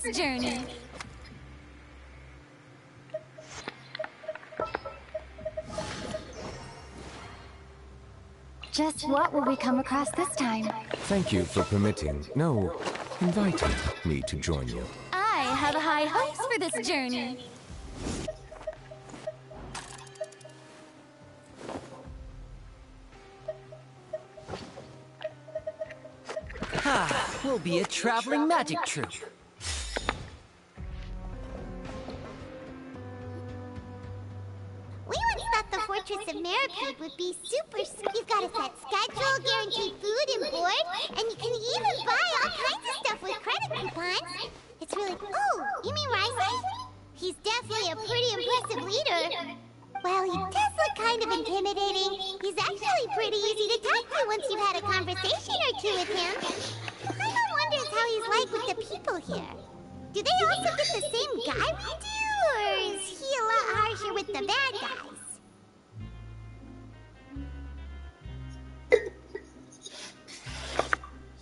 this journey. Just what will we come across this time? Thank you for permitting, no, inviting me to join you. I have high hopes for this journey. We'll be a traveling magic troupe. We once thought the Fortress of Maripede would be super. You've got a set schedule, guaranteed food and board, and you can even buy all kinds of stuff with credit coupons. It's really. Oh, you mean Wriothesley? He's definitely a pretty impressive leader. While he does look kind of intimidating, he's actually pretty easy to talk to once you've had a conversation or two with him. Paimon wonders how he's like with the people here. Do they also get the same guy we do, or is he a lot harsher with the bad guys?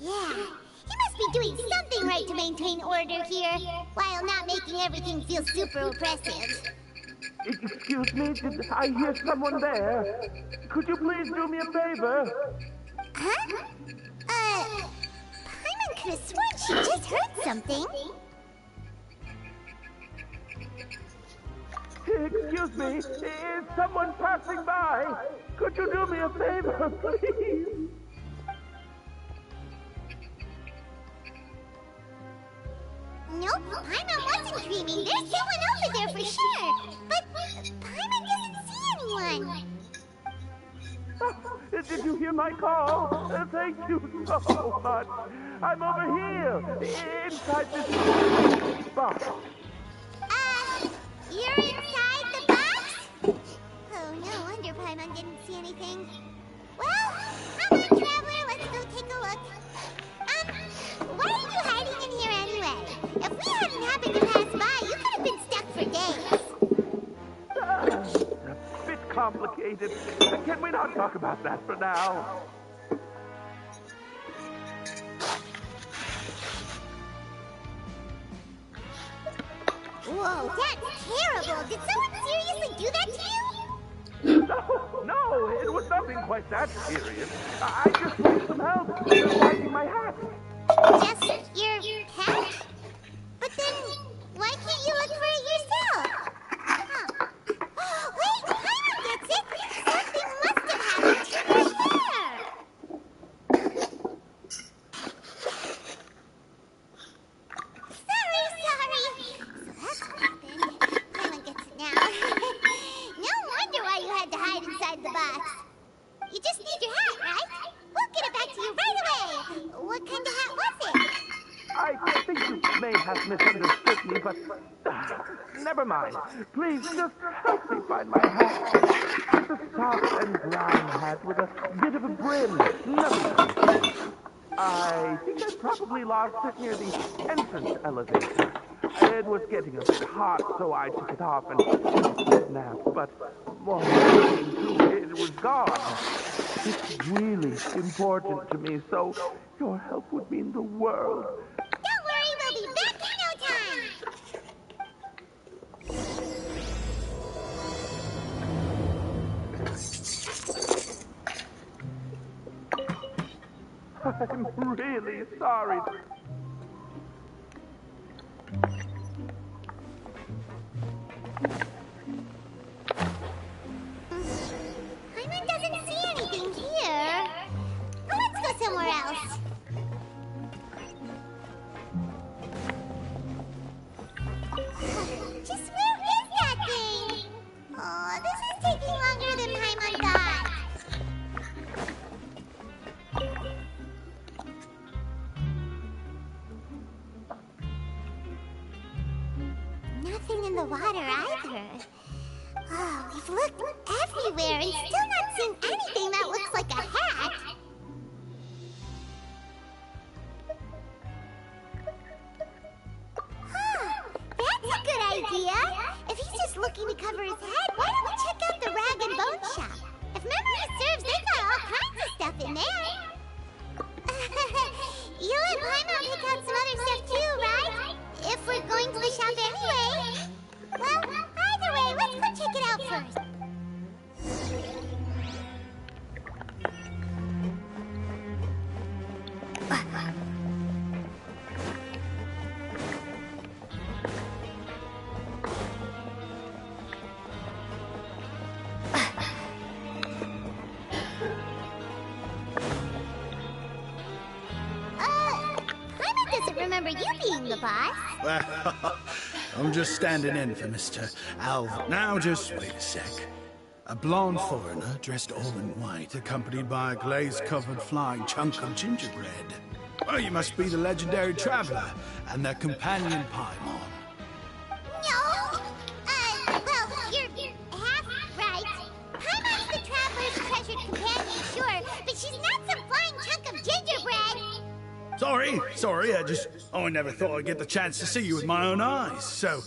Yeah, he must be doing something right to maintain order here, while not making everything feel super oppressive. Excuse me, did I hear someone there? Could you please do me a favor? Huh? Paimon could have sworn she just heard something. Excuse me, is someone passing by? Could you do me a favor, please? Nope, Paimon wasn't dreaming. There's someone over there for sure. But Paimon doesn't see anyone. Did you hear my call? Thank you so much. I'm over here, inside this box. You're inside the box? Oh, no wonder Paimon didn't see anything. Well, come on, Traveler, let's go take a look. Why are you hiding in here anyway? If we hadn't happened to pass by, you could have been stuck for days. A bit complicated. Can we not talk about that for now? Whoa, that's terrible. Did someone seriously do that to you? No, it was nothing quite that serious. I just need some help finding my hat. Just your hat? But then, why can't you look for it yourself? Huh. Wait, Paimon gets it! Something must have happened to your hair! Sorry. So that's what happened. Paimon gets it now. No wonder why you had to hide inside the box. You just need your hat, right? We'll get it back to you right away. What kind of hat was it? I think you may have misunderstood me, but never mind. Please just help me find my hat. It's a soft and brown hat with a bit of a brim. Nothing. I think I probably lost it near the entrance elevator. It was getting a bit hot, so I took it off and took a nap. But more it was gone. It's really important to me, so your help would mean the world. Don't worry, we'll be back in no time. I'm really sorry. Paimon doesn't see anything here. Well, let's go somewhere else. Just where is that thing? Oh, this is taking longer than Paimon thought. Nothing in the water either. Oh, we've looked everywhere and still not seen anything that looks like a hat. Huh, that's a good idea. If he's just looking to cover his head, why don't we check out the rag and bone shop? If memory serves, they've got all kinds of stuff in there. You and Paimon pick out some other stuff too, right? If we're the shop anyway. Well, either way, let's go check it out first. Remember you being the boss. Well, I'm just standing in for Mr. Alva. Now, just wait a sec. A blonde foreigner dressed all in white, accompanied by a glaze-covered flying chunk of gingerbread. Well, you must be the legendary traveler and their companion Paimon. No! Well, you're half right. Paimon's the traveler's treasured companion, sure, but she's not some flying chunk of gingerbread! Sorry, I never thought I'd get the chance to see you with my own eyes, so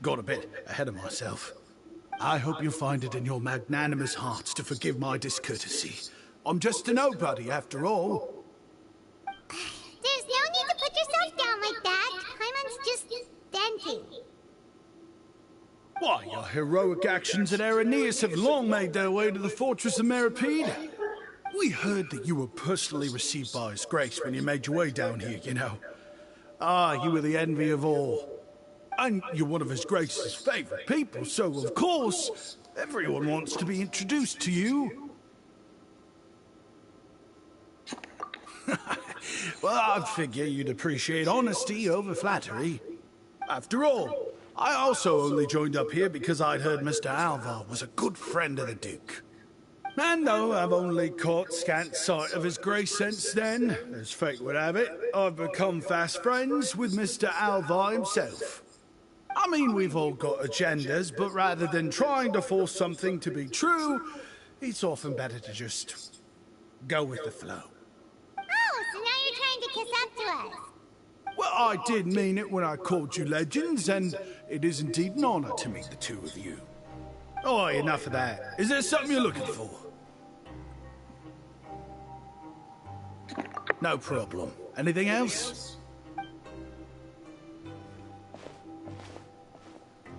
got a bit ahead of myself. I hope you find it in your magnanimous hearts to forgive my discourtesy. I'm just a nobody, after all. There's no need to put yourself down like that. Paimon's just venting. Why, your heroic actions at Araneus have long made their way to the fortress of Meripede. We heard that you were personally received by His Grace when you made your way down here, you know. You were the envy of all. And you're one of His Grace's favorite people, so of course, everyone wants to be introduced to you. Well, I figure you'd appreciate honesty over flattery. After all, I also only joined up here because I'd heard Mr. Alva was a good friend of the Duke. And though I've only caught scant sight of His Grace since then, as fate would have it, I've become fast friends with Mr. Alva himself. I mean, we've all got agendas, but rather than trying to force something to be true, it's often better to just go with the flow. Oh, so now you're trying to kiss up to us. Well, I did mean it when I called you legends, and it is indeed an honor to meet the two of you. Oh, enough of that. Is there something you're looking for? No problem. Anything else?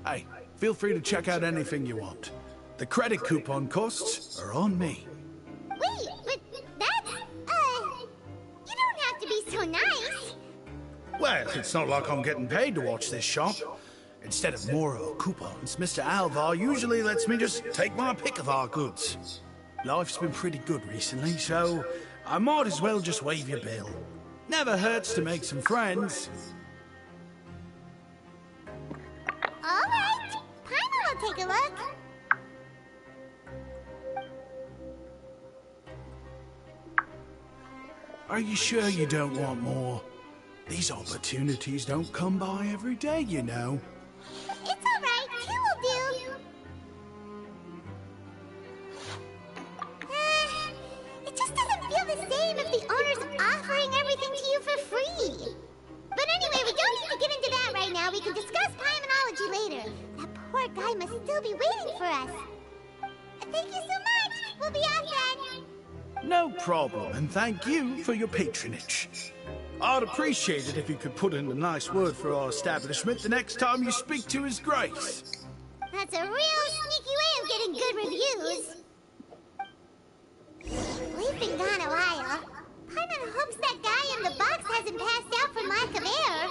Hey, feel free to check out anything you want. The credit coupon costs are on me. Wait, but that's, you don't have to be so nice. Well, it's not like I'm getting paid to watch this shop. Instead of moral coupons, Mr. Alva usually lets me just take my pick of our goods. Life's been pretty good recently, so I might as well just waive your bill. Never hurts to make some friends. All right, Paimon will take a look. Are you sure you don't want more? These opportunities don't come by every day, you know. It's all right, two will do. It just doesn't feel the same if the owner's offering everything to you for free. But anyway, we don't need to get into that right now. We can discuss Paimonology later. That poor guy must still be waiting for us. Thank you so much. We'll be off then. No problem, and thank you for your patronage. I'd appreciate it if you could put in a nice word for our establishment the next time you speak to His Grace. That's a real sneaky way of getting good reviews. We've been gone a while. Paimon hopes that guy in the box hasn't passed out from lack of air.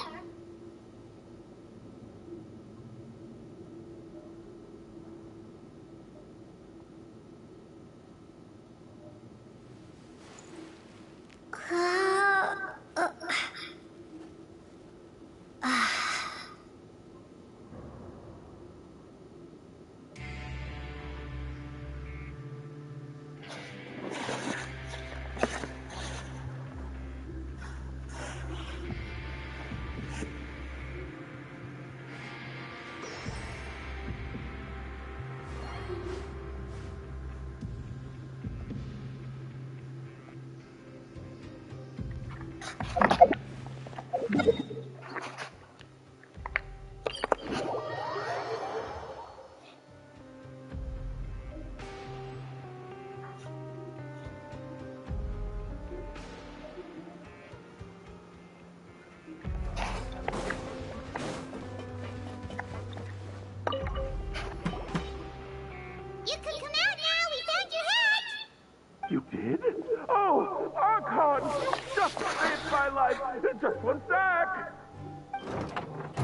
did? Oh, Archon, you just saved my life. Just one sec.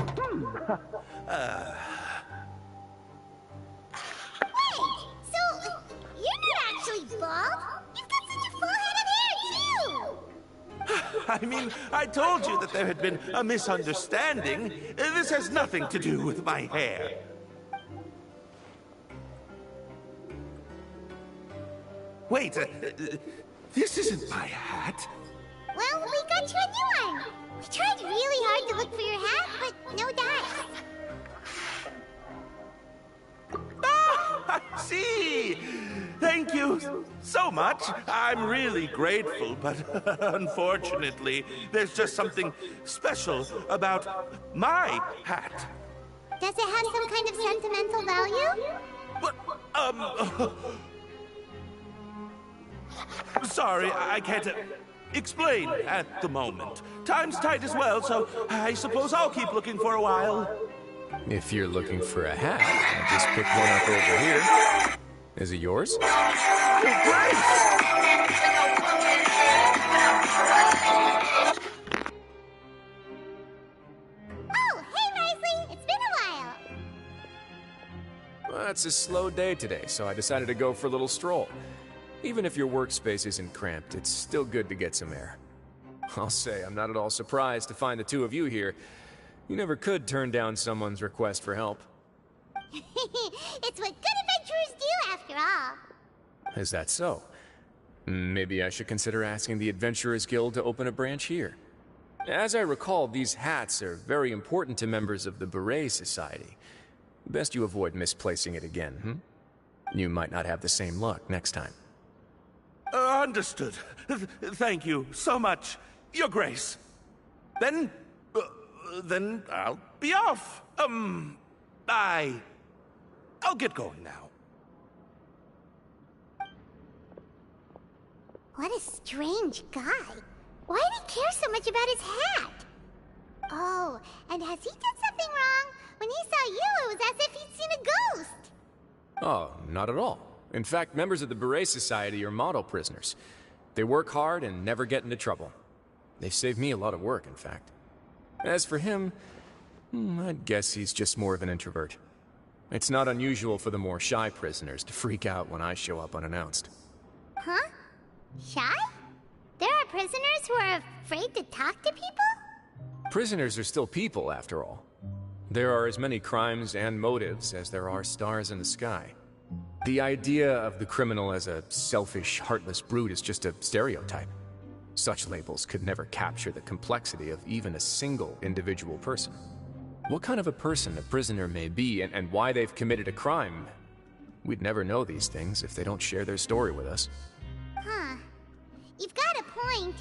Wait, so you're not actually bald? You've got such a full head of hair, too! I mean, I told you that there had been a misunderstanding. This has nothing to do with my hair. Wait, this isn't my hat. Well, we got you a new one. We tried really hard to look for your hat, but no dice. Ah, I see. Thank you so much. I'm really grateful, but unfortunately, there's just something special about my hat. Does it have some kind of sentimental value? But, sorry, I can't explain at the moment. Time's tight as well, so I suppose I'll keep looking for a while. If you're looking for a hat, I just picked one up over here. Is it yours? Oh, hey, Wriothesley! It's been a while! Well, it's a slow day today, so I decided to go for a little stroll. Even if your workspace isn't cramped, it's still good to get some air. I'll say, I'm not at all surprised to find the two of you here. You never could turn down someone's request for help. It's what good adventurers do, after all. Is that so? Maybe I should consider asking the Adventurers Guild to open a branch here. As I recall, these hats are very important to members of the Beret Society. Best you avoid misplacing it again, You might not have the same luck next time. Understood. Thank you so much, Your Grace. Then I'll be off. I'll get going now. What a strange guy. Why did he care so much about his hat? Oh, and has he done something wrong? When he saw you, it was as if he'd seen a ghost. Oh, not at all. In fact, members of the Beret Society are model prisoners. They work hard and never get into trouble. They've saved me a lot of work, in fact. As for him, I'd guess he's just more of an introvert. It's not unusual for the more shy prisoners to freak out when I show up unannounced. Huh? Shy? There are prisoners who are afraid to talk to people? Prisoners are still people, after all. There are as many crimes and motives as there are stars in the sky. The idea of the criminal as a selfish, heartless brute is just a stereotype. Such labels could never capture the complexity of even a single individual person. What kind of a person a prisoner may be and why they've committed a crime, we'd never know these things if they don't share their story with us. Huh. You've got a point.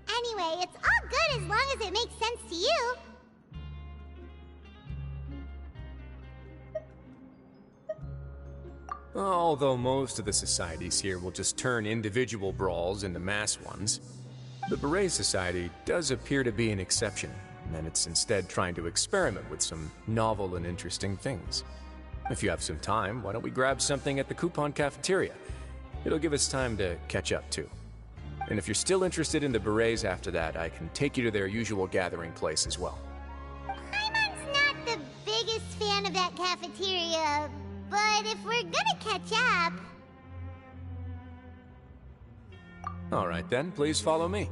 Anyway, it's all good as long as it makes sense to you. Although most of the societies here will just turn individual brawls into mass ones, the Beret Society does appear to be an exception, and it's instead trying to experiment with some novel and interesting things. If you have some time, why don't we grab something at the Coupon Cafeteria? It'll give us time to catch up, too. And if you're still interested in the Berets after that, I can take you to their usual gathering place as well. Paimon's not the biggest fan of that cafeteria, but if we're gonna catch up... All right then, please follow me.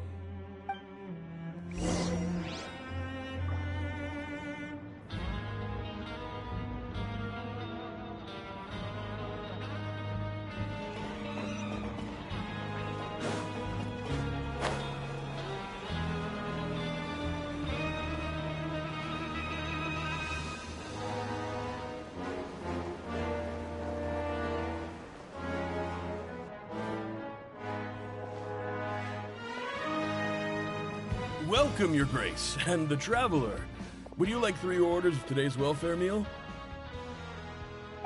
Welcome, Your Grace, and the Traveler. Would you like 3 orders of today's welfare meal?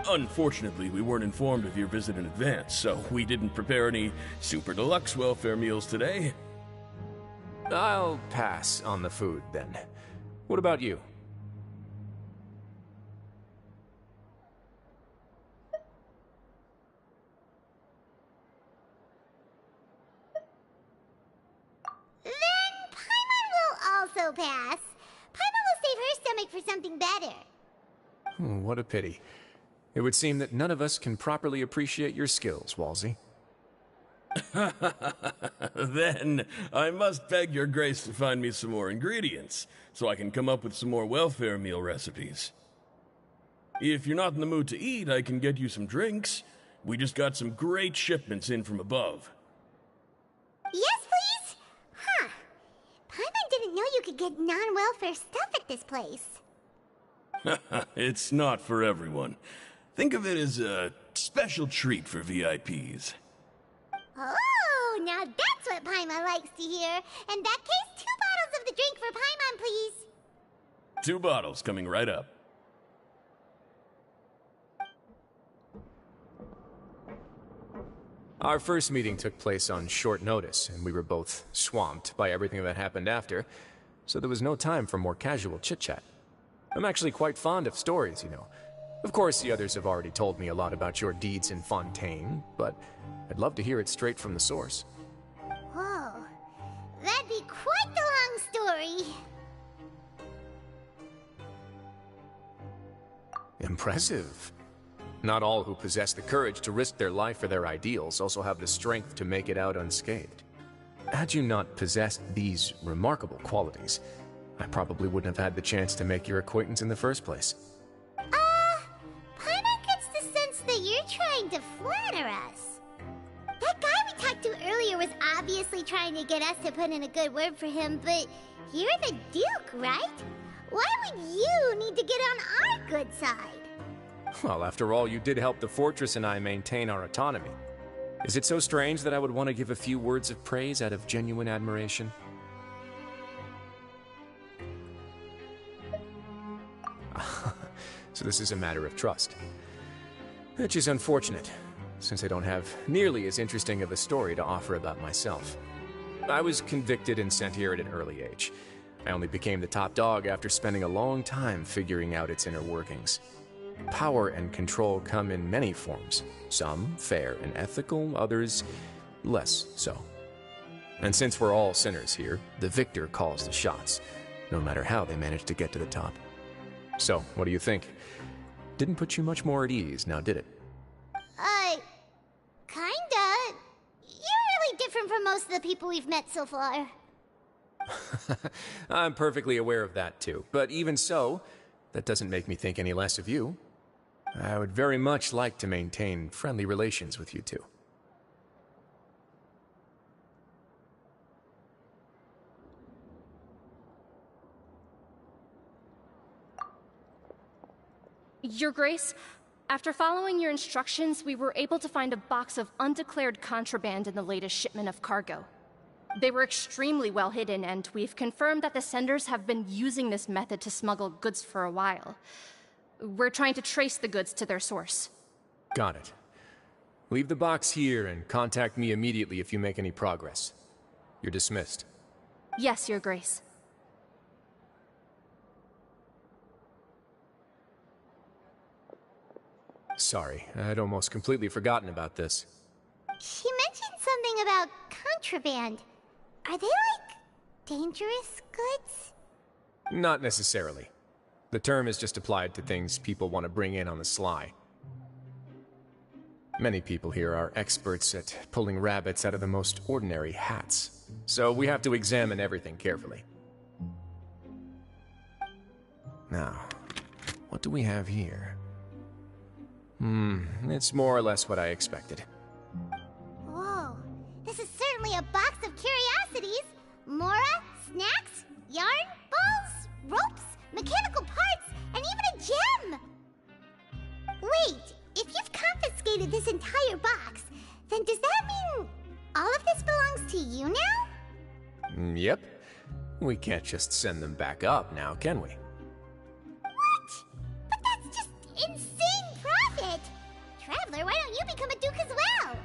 Unfortunately, we weren't informed of your visit in advance, so we didn't prepare any super deluxe welfare meals today. I'll pass on the food, then. What about you? pass. Paimon will save her stomach for something better. What a pity. It would seem that none of us can properly appreciate your skills, Walsey. Then I must beg your grace to find me some more ingredients, so I can come up with some more welfare meal recipes. If you're not in the mood to eat, I can get you some drinks. We just got some great shipments in from above. Yes, please? Huh. Paimon didn't know you could get non-welfare stuff at this place. It's not for everyone. Think of it as a special treat for VIPs. Oh, now that's what Paimon likes to hear. In that case, 2 bottles of the drink for Paimon, please. 2 bottles coming right up. Our first meeting took place on short notice, and we were both swamped by everything that happened after, so there was no time for more casual chit-chat. I'm actually quite fond of stories, you know. Of course, the others have already told me a lot about your deeds in Fontaine, but I'd love to hear it straight from the source. Whoa. That'd be quite the long story. Impressive. Not all who possess the courage to risk their life for their ideals also have the strength to make it out unscathed. Had you not possessed these remarkable qualities, I probably wouldn't have had the chance to make your acquaintance in the first place. Paimon gets the sense that you're trying to flatter us. That guy we talked to earlier was obviously trying to get us to put in a good word for him, but you're the Duke, right? Why would you need to get on our good side? Well, after all, you did help the fortress and I maintain our autonomy. Is it so strange that I would want to give a few words of praise out of genuine admiration? So this is a matter of trust. Which is unfortunate, since I don't have nearly as interesting of a story to offer about myself. I was convicted and sent here at an early age. I only became the top dog after spending a long time figuring out its inner workings. Power and control come in many forms, some fair and ethical, others less so. And since we're all sinners here, the victor calls the shots, no matter how they manage to get to the top. So, what do you think? Didn't put you much more at ease, now did it? Kinda. You're really different from most of the people we've met so far. I'm perfectly aware of that too, but even so, that doesn't make me think any less of you. I would very much like to maintain friendly relations with you two. Your Grace, after following your instructions, we were able to find a box of undeclared contraband in the latest shipment of cargo. They were extremely well hidden, and we've confirmed that the senders have been using this method to smuggle goods for a while. We're trying to trace the goods to their source. Got it. Leave the box here and contact me immediately if you make any progress. You're dismissed. Yes, Your Grace. Sorry, I'd almost completely forgotten about this. She mentioned something about contraband. Are they, like, dangerous goods? Not necessarily. The term is just applied to things people want to bring in on the sly. Many people here are experts at pulling rabbits out of the most ordinary hats, so we have to examine everything carefully. Now, what do we have here? It's more or less what I expected. Whoa, this is certainly a box of curiosities. Mora, snacks, yarn, balls, ropes, mechanical parts, and even a gem! Wait, if you've confiscated this entire box, then does that mean all of this belongs to you now? Yep. We can't just send them back up now, can we? What? But that's just insane profit! Traveler, why don't you become a duke as well?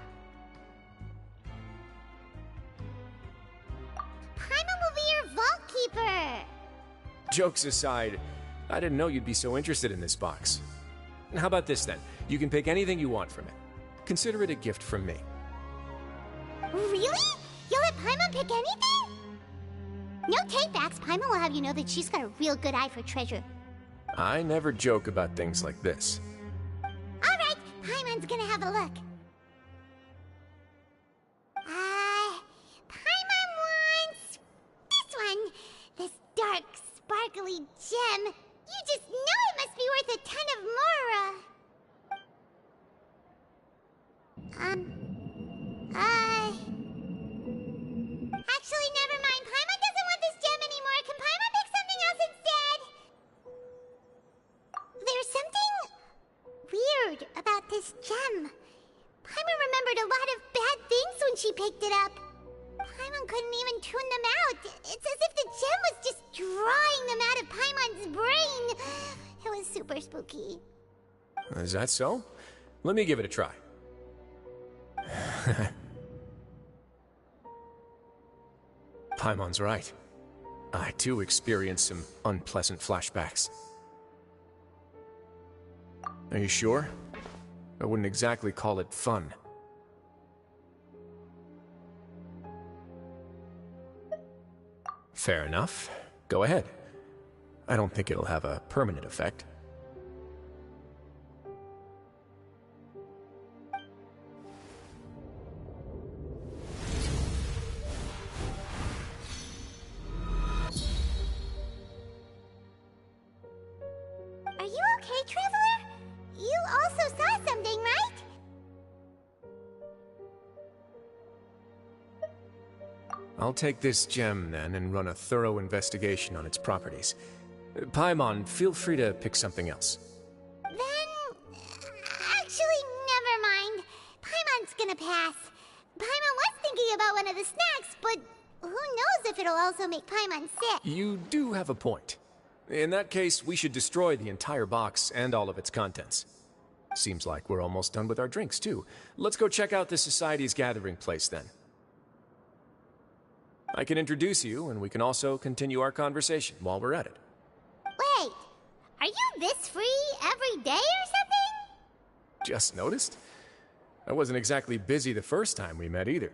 Paimon will be your vault keeper! Jokes aside, I didn't know you'd be so interested in this box. How about this then? You can pick anything you want from it. Consider it a gift from me. Really? You'll let Paimon pick anything? No takebacks. Paimon will have you know that she's got a real good eye for treasure. I never joke about things like this. Alright, Paimon's gonna have a look. Paimon wants... this one. This dark, sparkly gem. You just know it must be worth a ton of Mora. Actually, never mind. Paimon doesn't want this gem anymore. Can Paimon pick something else instead? There's something weird about this gem. Paimon remembered a lot of bad things when she picked it up. Paimon couldn't even tune them out. It's as if the gem was just drawing them out of Paimon's brain. It was super spooky. Is that so? Let me give it a try. Paimon's right. I too experienced some unpleasant flashbacks. Are you sure? I wouldn't exactly call it fun. Fair enough. Go ahead. I don't think it'll have a permanent effect. Are you okay, Traveler? You also saw something, right? I'll take this gem, then, and run a thorough investigation on its properties. Paimon, feel free to pick something else. Then... actually, never mind. Paimon's gonna pass. Paimon was thinking about one of the snacks, but who knows if it'll also make Paimon sick. You do have a point. In that case, we should destroy the entire box and all of its contents. Seems like we're almost done with our drinks, too. Let's go check out the Society's gathering place, then. I can introduce you, and we can also continue our conversation while we're at it. Wait, are you this free every day or something? Just noticed? I wasn't exactly busy the first time we met either.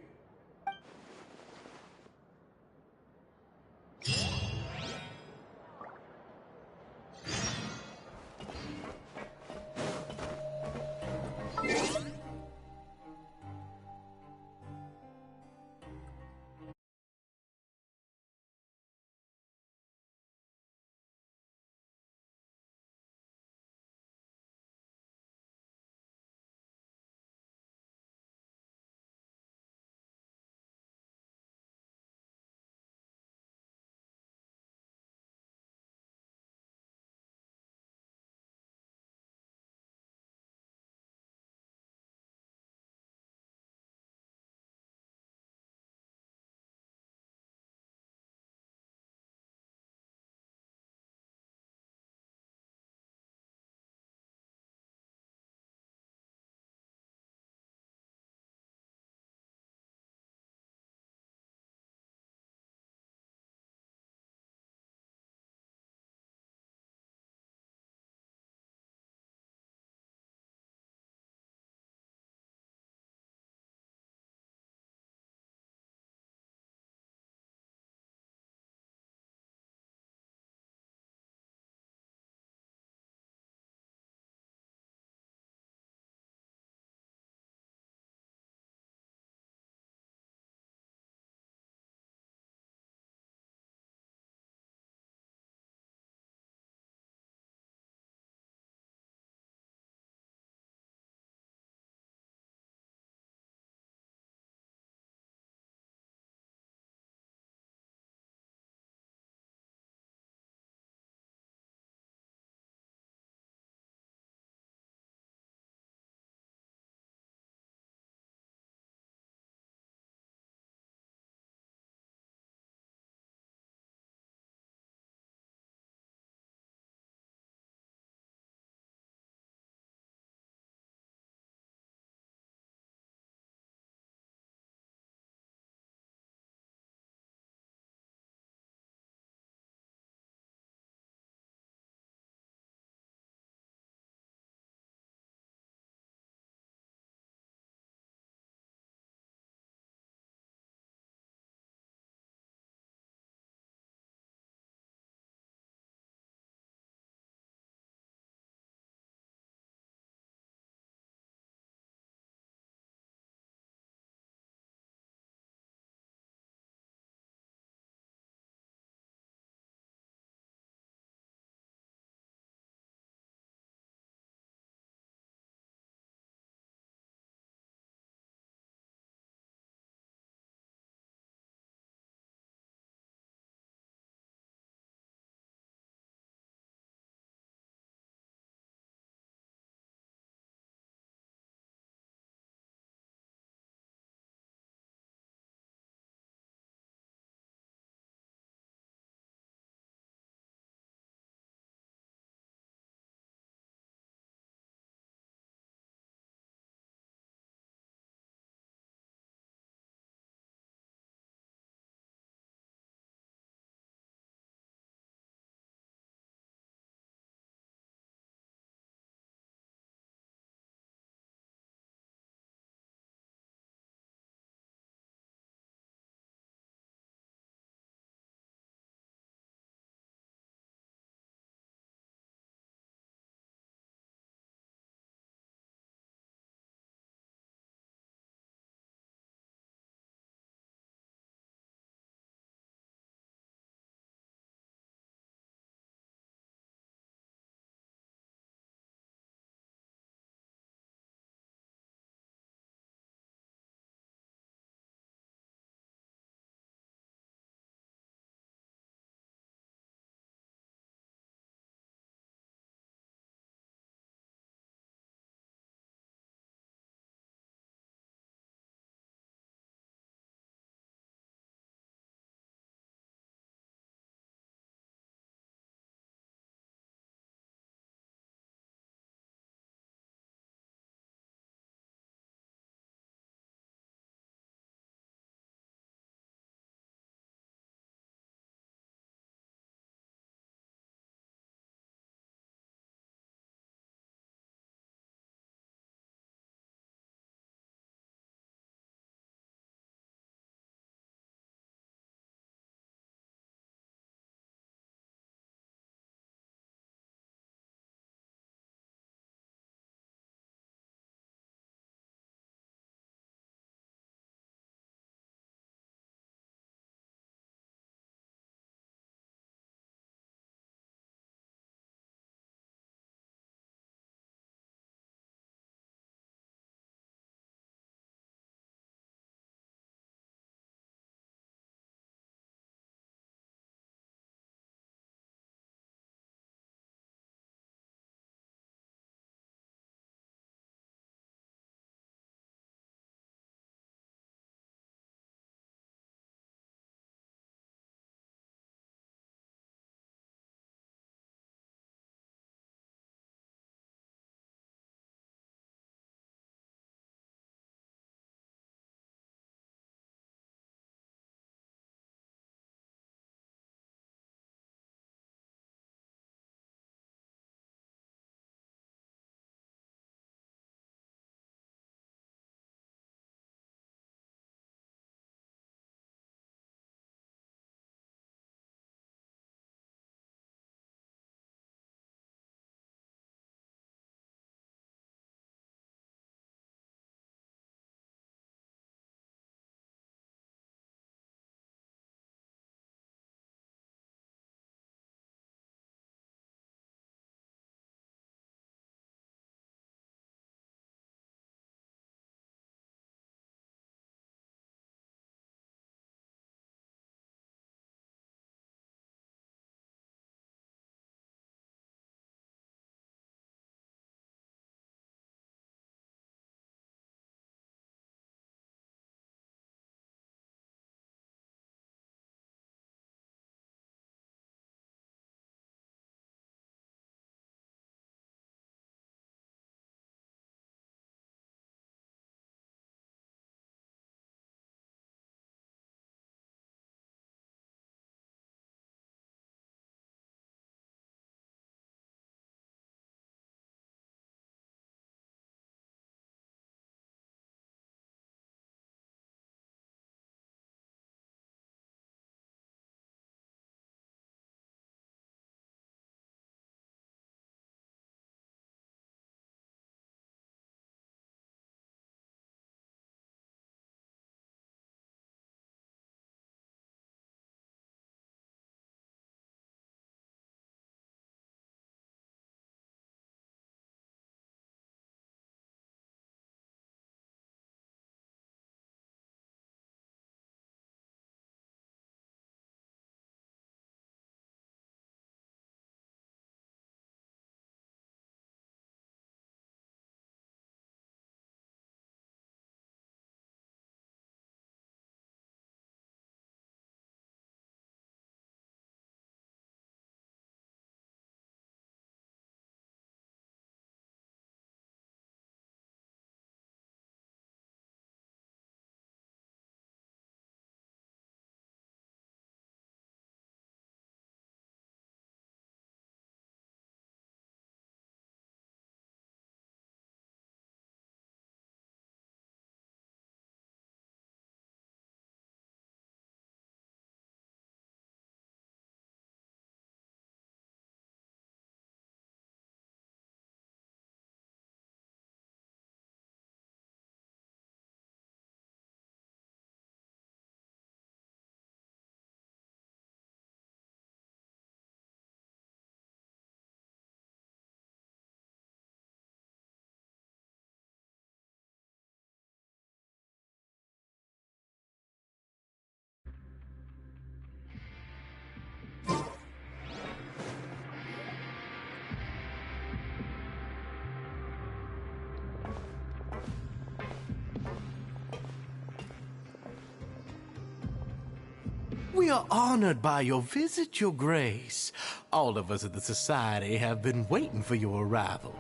We are honored by your visit, Your Grace. All of us at the Society have been waiting for your arrival.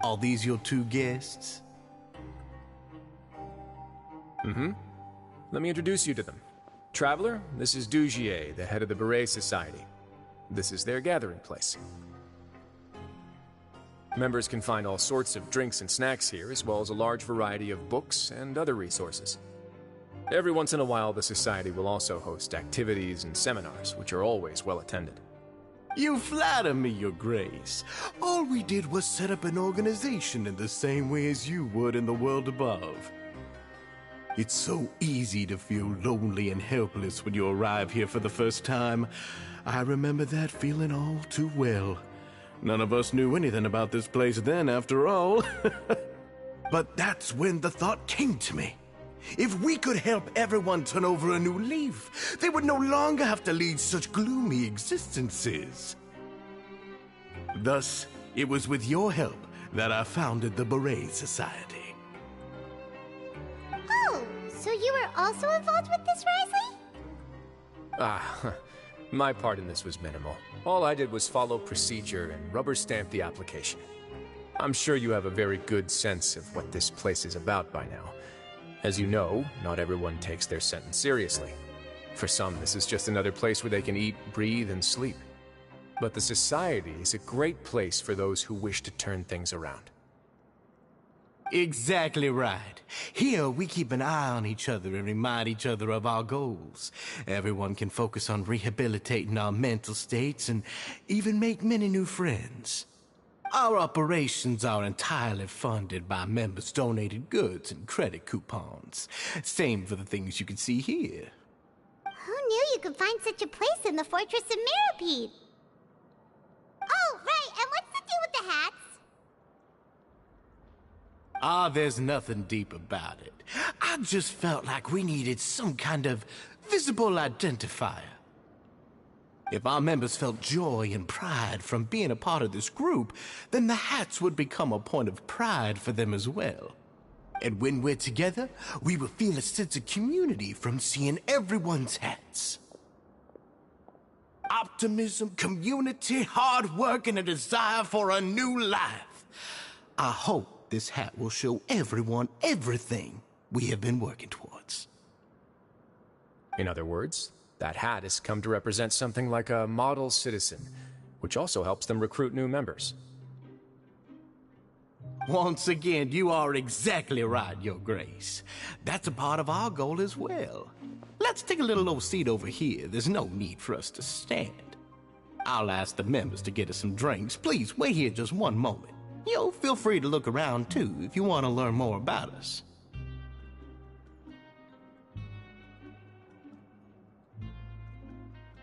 Are these your two guests? Mm-hmm. Let me introduce you to them. Traveler, this is Dugier, the head of the Beret Society. This is their gathering place. Members can find all sorts of drinks and snacks here, as well as a large variety of books and other resources. Every once in a while, the Society will also host activities and seminars, which are always well attended. You flatter me, Your Grace. All we did was set up an organization in the same way as you would in the world above. It's so easy to feel lonely and helpless when you arrive here for the first time. I remember that feeling all too well. None of us knew anything about this place then, after all. But that's when the thought came to me. If we could help everyone turn over a new leaf, they would no longer have to lead such gloomy existences. Thus, it was with your help that I founded the Beret Society. Oh, so you were also involved with this, Wriothesley? My part in this was minimal. All I did was follow procedure and rubber stamp the application. I'm sure you have a very good sense of what this place is about by now. As you know, not everyone takes their sentence seriously. For some, this is just another place where they can eat, breathe, and sleep. But the Society is a great place for those who wish to turn things around. Exactly right. Here, we keep an eye on each other and remind each other of our goals. Everyone can focus on rehabilitating our mental states and even make many new friends. Our operations are entirely funded by members' donated goods and credit coupons. Same for the things you can see here. Who knew you could find such a place in the Fortress of Mirapede? Oh, right, and what's the deal with the hats? There's nothing deep about it. I just felt like we needed some kind of visible identifier. If our members felt joy and pride from being a part of this group, then the hats would become a point of pride for them as well. And when we're together, we will feel a sense of community from seeing everyone's hats. Optimism, community, hard work, and a desire for a new life. I hope this hat will show everyone everything we have been working towards. In other words, that hat has come to represent something like a model citizen, which also helps them recruit new members. Once again, you are exactly right, Your Grace. That's a part of our goal as well. Let's take a little old seat over here. There's no need for us to stand. I'll ask the members to get us some drinks. Please wait here just one moment. Feel free to look around, too, if you want to learn more about us.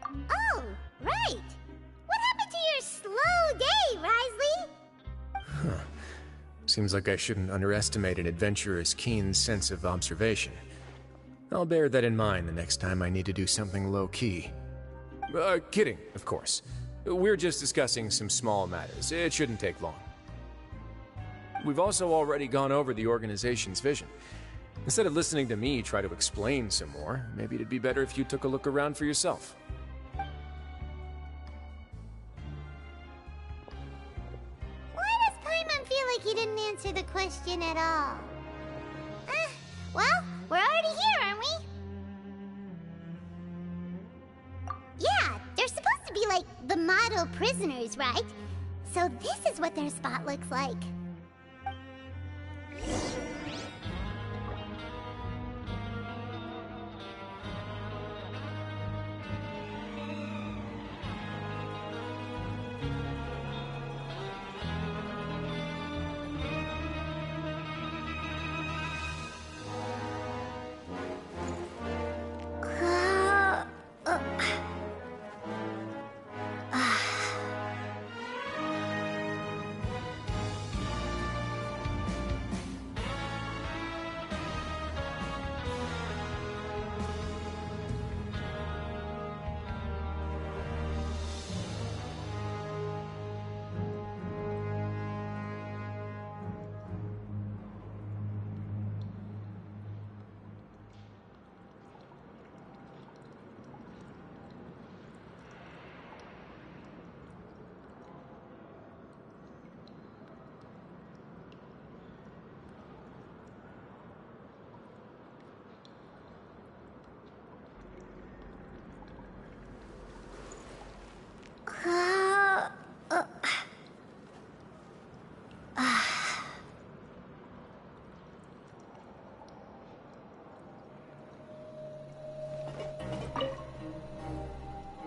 Oh, right. What happened to your slow day, Wriothesley? Seems like I shouldn't underestimate an adventurer's keen sense of observation. I'll bear that in mind the next time I need to do something low-key. Kidding, of course. We're just discussing some small matters. It shouldn't take long. We've also already gone over the organization's vision. Instead of listening to me try to explain some more, maybe it'd be better if you took a look around for yourself. Why does Paimon feel like he didn't answer the question at all? Well, we're already here, aren't we? Yeah, they're supposed to be like the model prisoners, right? So this is what their spot looks like.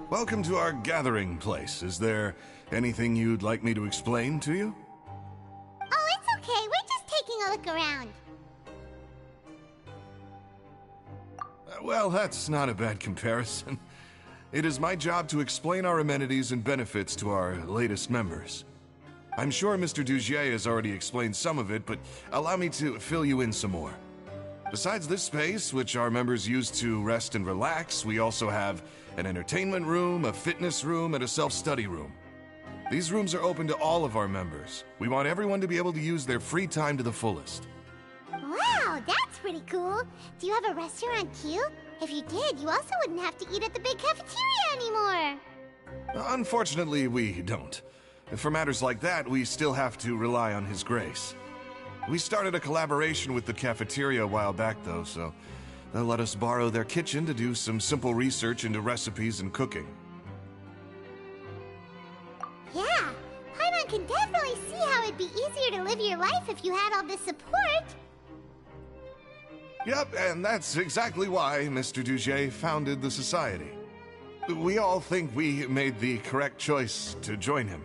Welcome to our gathering place. Is there anything you'd like me to explain to you? Oh, it's okay. We're just taking a look around. Well, that's not a bad comparison. It is my job to explain our amenities and benefits to our latest members. I'm sure Mr. Dugier has already explained some of it, but allow me to fill you in some more. Besides this space, which our members use to rest and relax, we also have an entertainment room, a fitness room, and a self-study room. These rooms are open to all of our members. We want everyone to be able to use their free time to the fullest. Wow, that's pretty cool. Do you have a restaurant too? If you did, you also wouldn't have to eat at the big cafeteria anymore. Unfortunately, we don't. For matters like that, we still have to rely on His grace. We started a collaboration with the cafeteria a while back, though, so they'll let us borrow their kitchen to do some simple research into recipes and cooking. Yeah, Paimon can definitely see how it'd be easier to live your life if you had all this support. Yep, and that's exactly why Mr. Dugier founded the Society. We all think we made the correct choice to join him.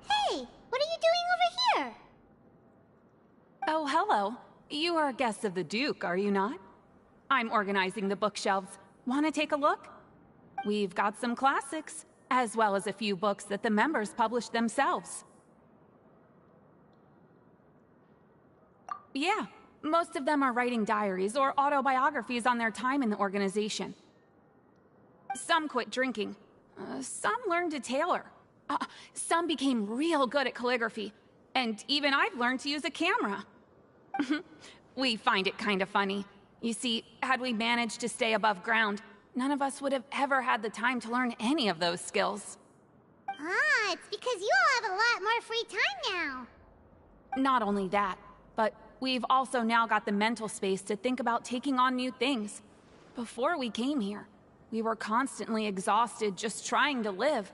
Hey, what are you doing over here? Oh, hello. You are guests of the Duke, are you not? I'm organizing the bookshelves. Want to take a look? We've got some classics, as well as a few books that the members published themselves. Yeah, most of them are writing diaries or autobiographies on their time in the organization. Some quit drinking. Some learned to tailor. Some became real good at calligraphy. And even I've learned to use a camera. We find it kind of funny. You see, had we managed to stay above ground, none of us would have ever had the time to learn any of those skills. Ah, it's because you all have a lot more free time now. Not only that, but we've also now got the mental space to think about taking on new things. Before we came here, we were constantly exhausted just trying to live.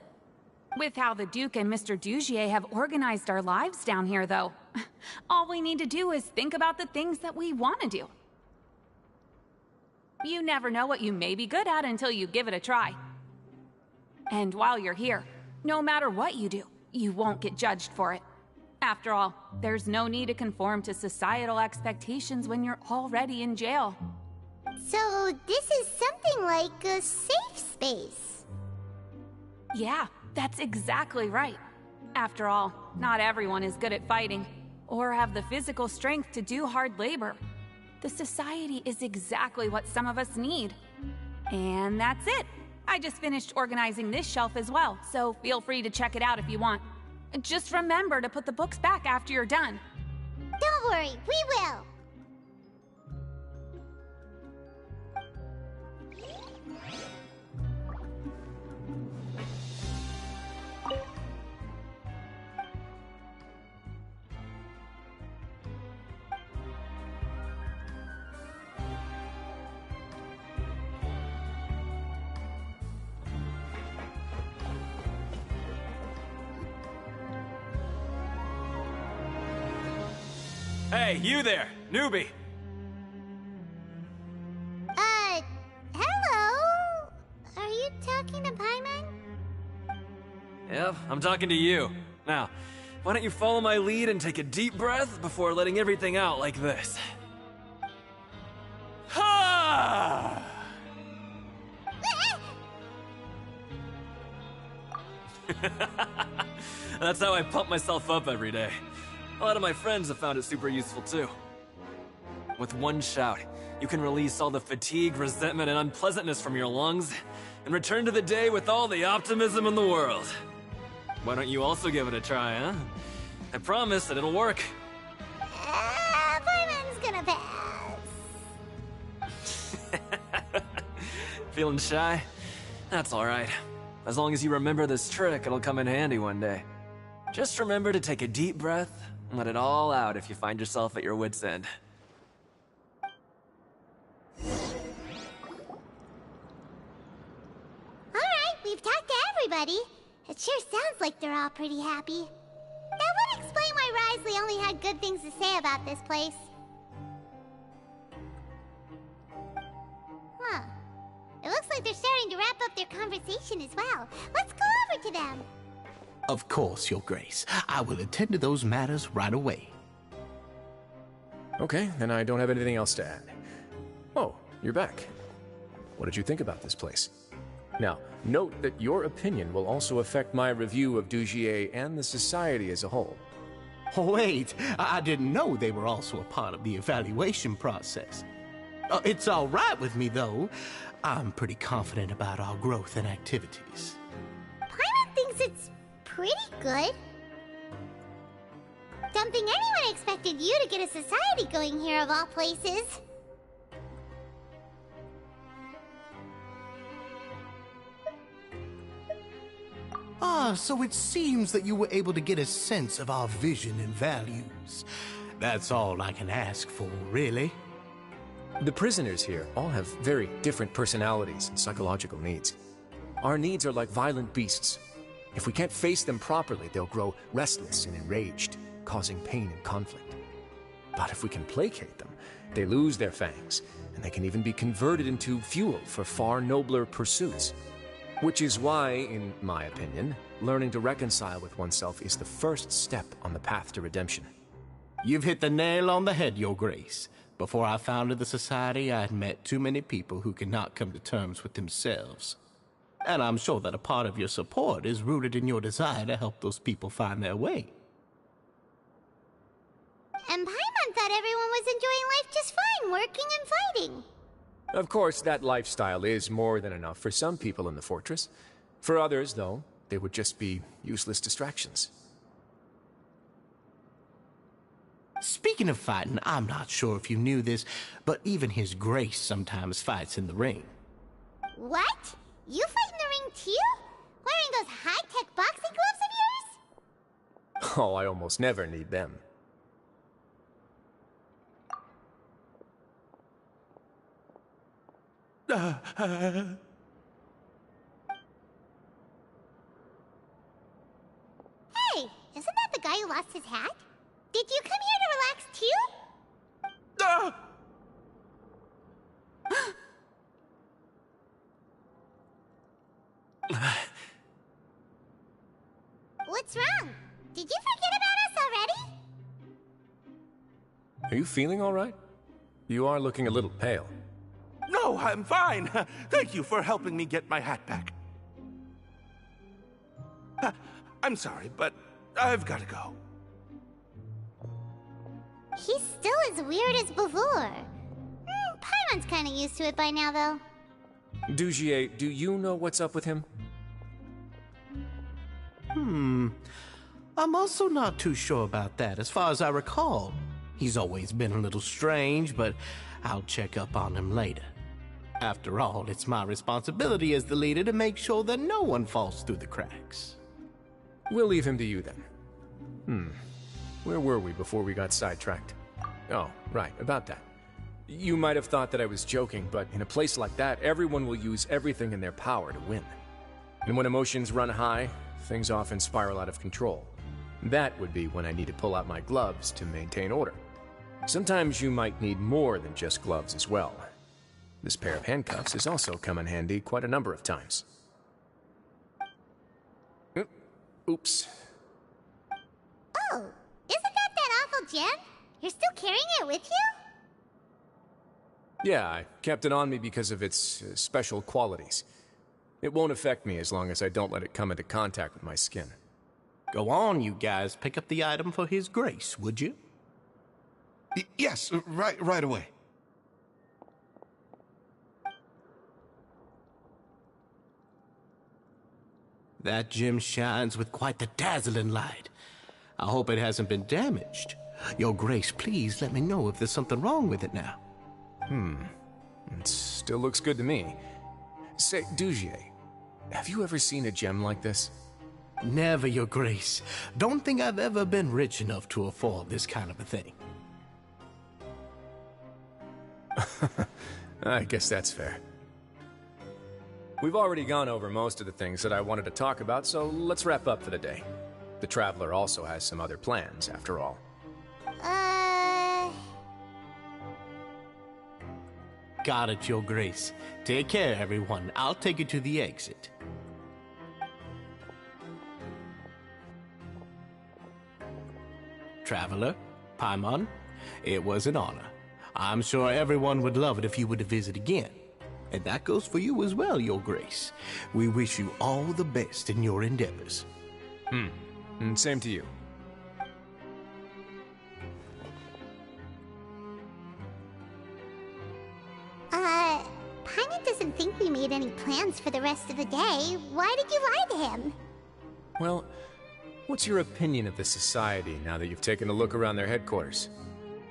With how the Duke and Mr. Dugier have organized our lives down here, though, all we need to do is think about the things that we want to do. You never know what you may be good at until you give it a try. And while you're here, no matter what you do, you won't get judged for it. After all, there's no need to conform to societal expectations when you're already in jail. So this is something like a safe space. Yeah, that's exactly right. After all, not everyone is good at fighting, or have the physical strength to do hard labor. The Society is exactly what some of us need. And that's it. I just finished organizing this shelf as well, so feel free to check it out if you want. Just remember to put the books back after you're done. Don't worry, we will. Hey, you there, newbie! Hello? Are you talking to Paimon? Yep, I'm talking to you. Now, why don't you follow my lead and take a deep breath before letting everything out like this? Ha! That's how I pump myself up every day. A lot of my friends have found it super useful too. With one shout, you can release all the fatigue, resentment, and unpleasantness from your lungs and return to the day with all the optimism in the world. Why don't you also give it a try, huh? I promise that it'll work. Paimon's gonna pass. Feeling shy? That's alright. As long as you remember this trick, it'll come in handy one day. Just remember to take a deep breath and let it all out if you find yourself at your wit's end. Alright, we've talked to everybody. It sure sounds like they're all pretty happy. That would explain why Wriothesley only had good things to say about this place. Huh. It looks like they're starting to wrap up their conversation as well. Let's go over to them. Of course, Your Grace. I will attend to those matters right away. Okay, then I don't have anything else to add. Oh, you're back. What did you think about this place? Now, note that your opinion will also affect my review of Dugier and the Society as a whole. Wait, I didn't know they were also a part of the evaluation process. It's all right with me, though. I'm pretty confident about our growth and activities. Paimon thinks it's pretty good. Don't think anyone expected you to get a society going here of all places. Ah, so it seems that you were able to get a sense of our vision and values. That's all I can ask for, really. The prisoners here all have very different personalities and psychological needs. Our needs are like violent beasts. If we can't face them properly, they'll grow restless and enraged, causing pain and conflict. But if we can placate them, they lose their fangs, and they can even be converted into fuel for far nobler pursuits. Which is why, in my opinion, learning to reconcile with oneself is the first step on the path to redemption. You've hit the nail on the head, Your Grace. Before I founded the Society, I had met too many people who could not come to terms with themselves. And I'm sure that a part of your support is rooted in your desire to help those people find their way. And Paimon thought everyone was enjoying life just fine, working and fighting. Of course, that lifestyle is more than enough for some people in the fortress. For others, though, they would just be useless distractions. Speaking of fighting, I'm not sure if you knew this, but even His Grace sometimes fights in the ring. What? You fight in the ring too? Wearing those high-tech boxing gloves of yours? Oh, I almost never need them. Hey, isn't that the guy who lost his hat? Did you come here to relax too? What's wrong? Did you forget about us already? Are you feeling all right? You are looking a little pale. No, I'm fine. Thank you for helping me get my hat back. I'm sorry, but I've got to go. He's still as weird as before. Paimon's kind of used to it by now, though. Dugier, do you know what's up with him? I'm also not too sure about that. As far as I recall, he's always been a little strange, but I'll check up on him later. After all, it's my responsibility as the leader to make sure that no one falls through the cracks. We'll leave him to you then. Where were we before we got sidetracked? Oh, right, about that. You might have thought that I was joking, but in a place like that, everyone will use everything in their power to win. And when emotions run high, things often spiral out of control. That would be when I need to pull out my gloves to maintain order. Sometimes you might need more than just gloves as well. This pair of handcuffs has also come in handy quite a number of times. Oops. Oh, isn't that awful gem? You're still carrying it with you? Yeah, I kept it on me because of its special qualities. It won't affect me as long as I don't let it come into contact with my skin. Go on, you guys. Pick up the item for His Grace, would you? Yes, right away. That gem shines with quite the dazzling light. I hope it hasn't been damaged. Your Grace, please let me know if there's something wrong with it now. It still looks good to me. Say, Dugier, have you ever seen a gem like this? Never, Your Grace. Don't think I've ever been rich enough to afford this kind of a thing. I guess that's fair. We've already gone over most of the things that I wanted to talk about, so let's wrap up for the day. The Traveler also has some other plans, after all. Got it, Your Grace. Take care, everyone. I'll take you to the exit. Traveler, Paimon, it was an honor. I'm sure everyone would love it if you were to visit again. And that goes for you as well, Your Grace. We wish you all the best in your endeavors. And same to you. Paimon doesn't think we made any plans for the rest of the day. Why did you lie to him? Well, what's your opinion of the Society now that you've taken a look around their headquarters?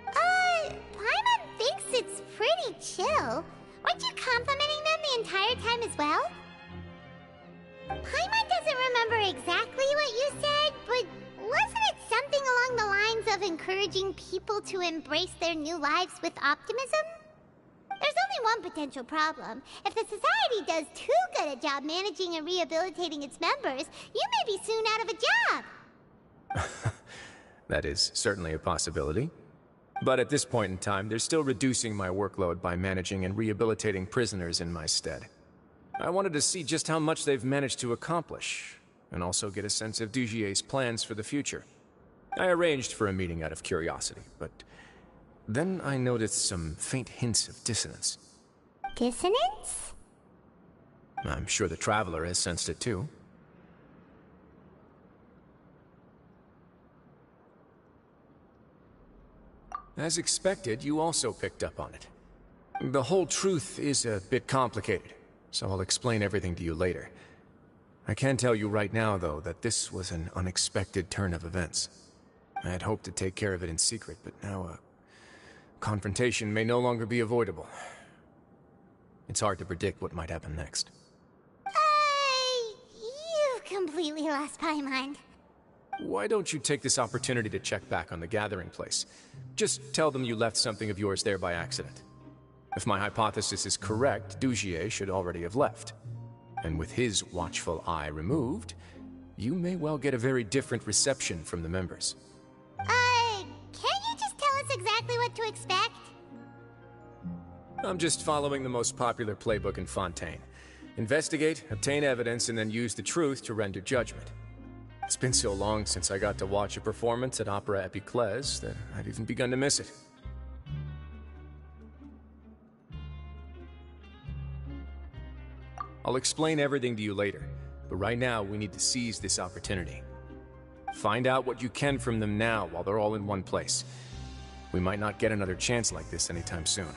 Paimon thinks it's pretty chill. Weren't you complimenting them the entire time as well? Paimon doesn't remember exactly what you said, but wasn't it something along the lines of encouraging people to embrace their new lives with optimism? There's only one potential problem. If the Society does too good a job managing and rehabilitating its members, you may be soon out of a job. That is certainly a possibility. But at this point in time, they're still reducing my workload by managing and rehabilitating prisoners in my stead. I wanted to see just how much they've managed to accomplish, and also get a sense of Dugier's plans for the future. I arranged for a meeting out of curiosity, but then I noticed some faint hints of dissonance. Dissonance? I'm sure the Traveler has sensed it too. As expected, you also picked up on it. The whole truth is a bit complicated, so I'll explain everything to you later. I can tell you right now, though, that this was an unexpected turn of events. I had hoped to take care of it in secret, but now a confrontation may no longer be avoidable. It's hard to predict what might happen next. You completely lost my mind. Why don't you take this opportunity to check back on the gathering place? Just tell them you left something of yours there by accident. If my hypothesis is correct, Dugier should already have left. And with his watchful eye removed, you may well get a very different reception from the members. Can't you just tell us exactly what to expect? I'm just following the most popular playbook in Fontaine. Investigate, obtain evidence, and then use the truth to render judgment. It's been so long since I got to watch a performance at Opera Epiclese that I've even begun to miss it. I'll explain everything to you later, but right now we need to seize this opportunity. Find out what you can from them now while they're all in one place. We might not get another chance like this anytime soon.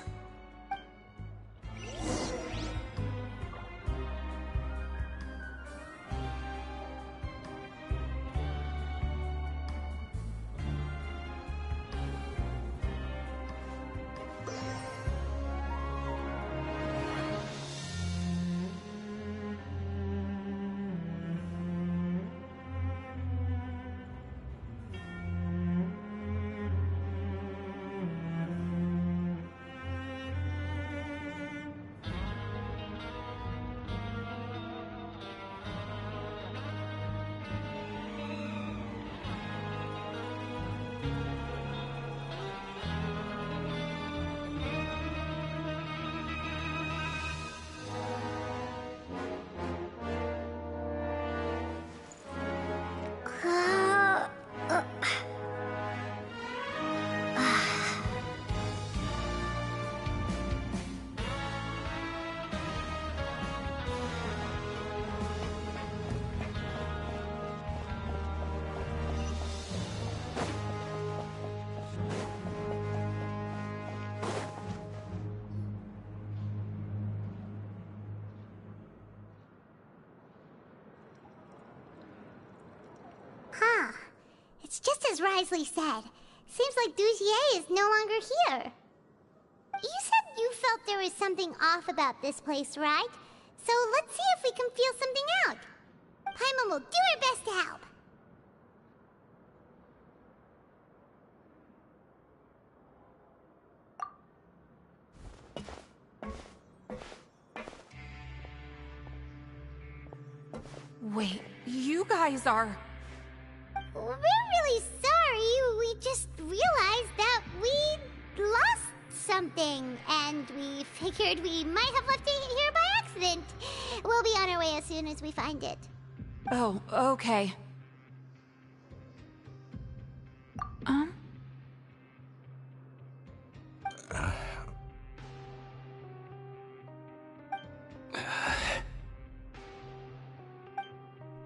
It's just as Wriothesley said. Seems like Dugier is no longer here. You said you felt there was something off about this place, right? So let's see if we can feel something out. Paimon will do her best to help. Wait, you guys are... We're really sorry. We just realized that we lost something, and we figured we might have left it here by accident. We'll be on our way as soon as we find it. Oh, okay.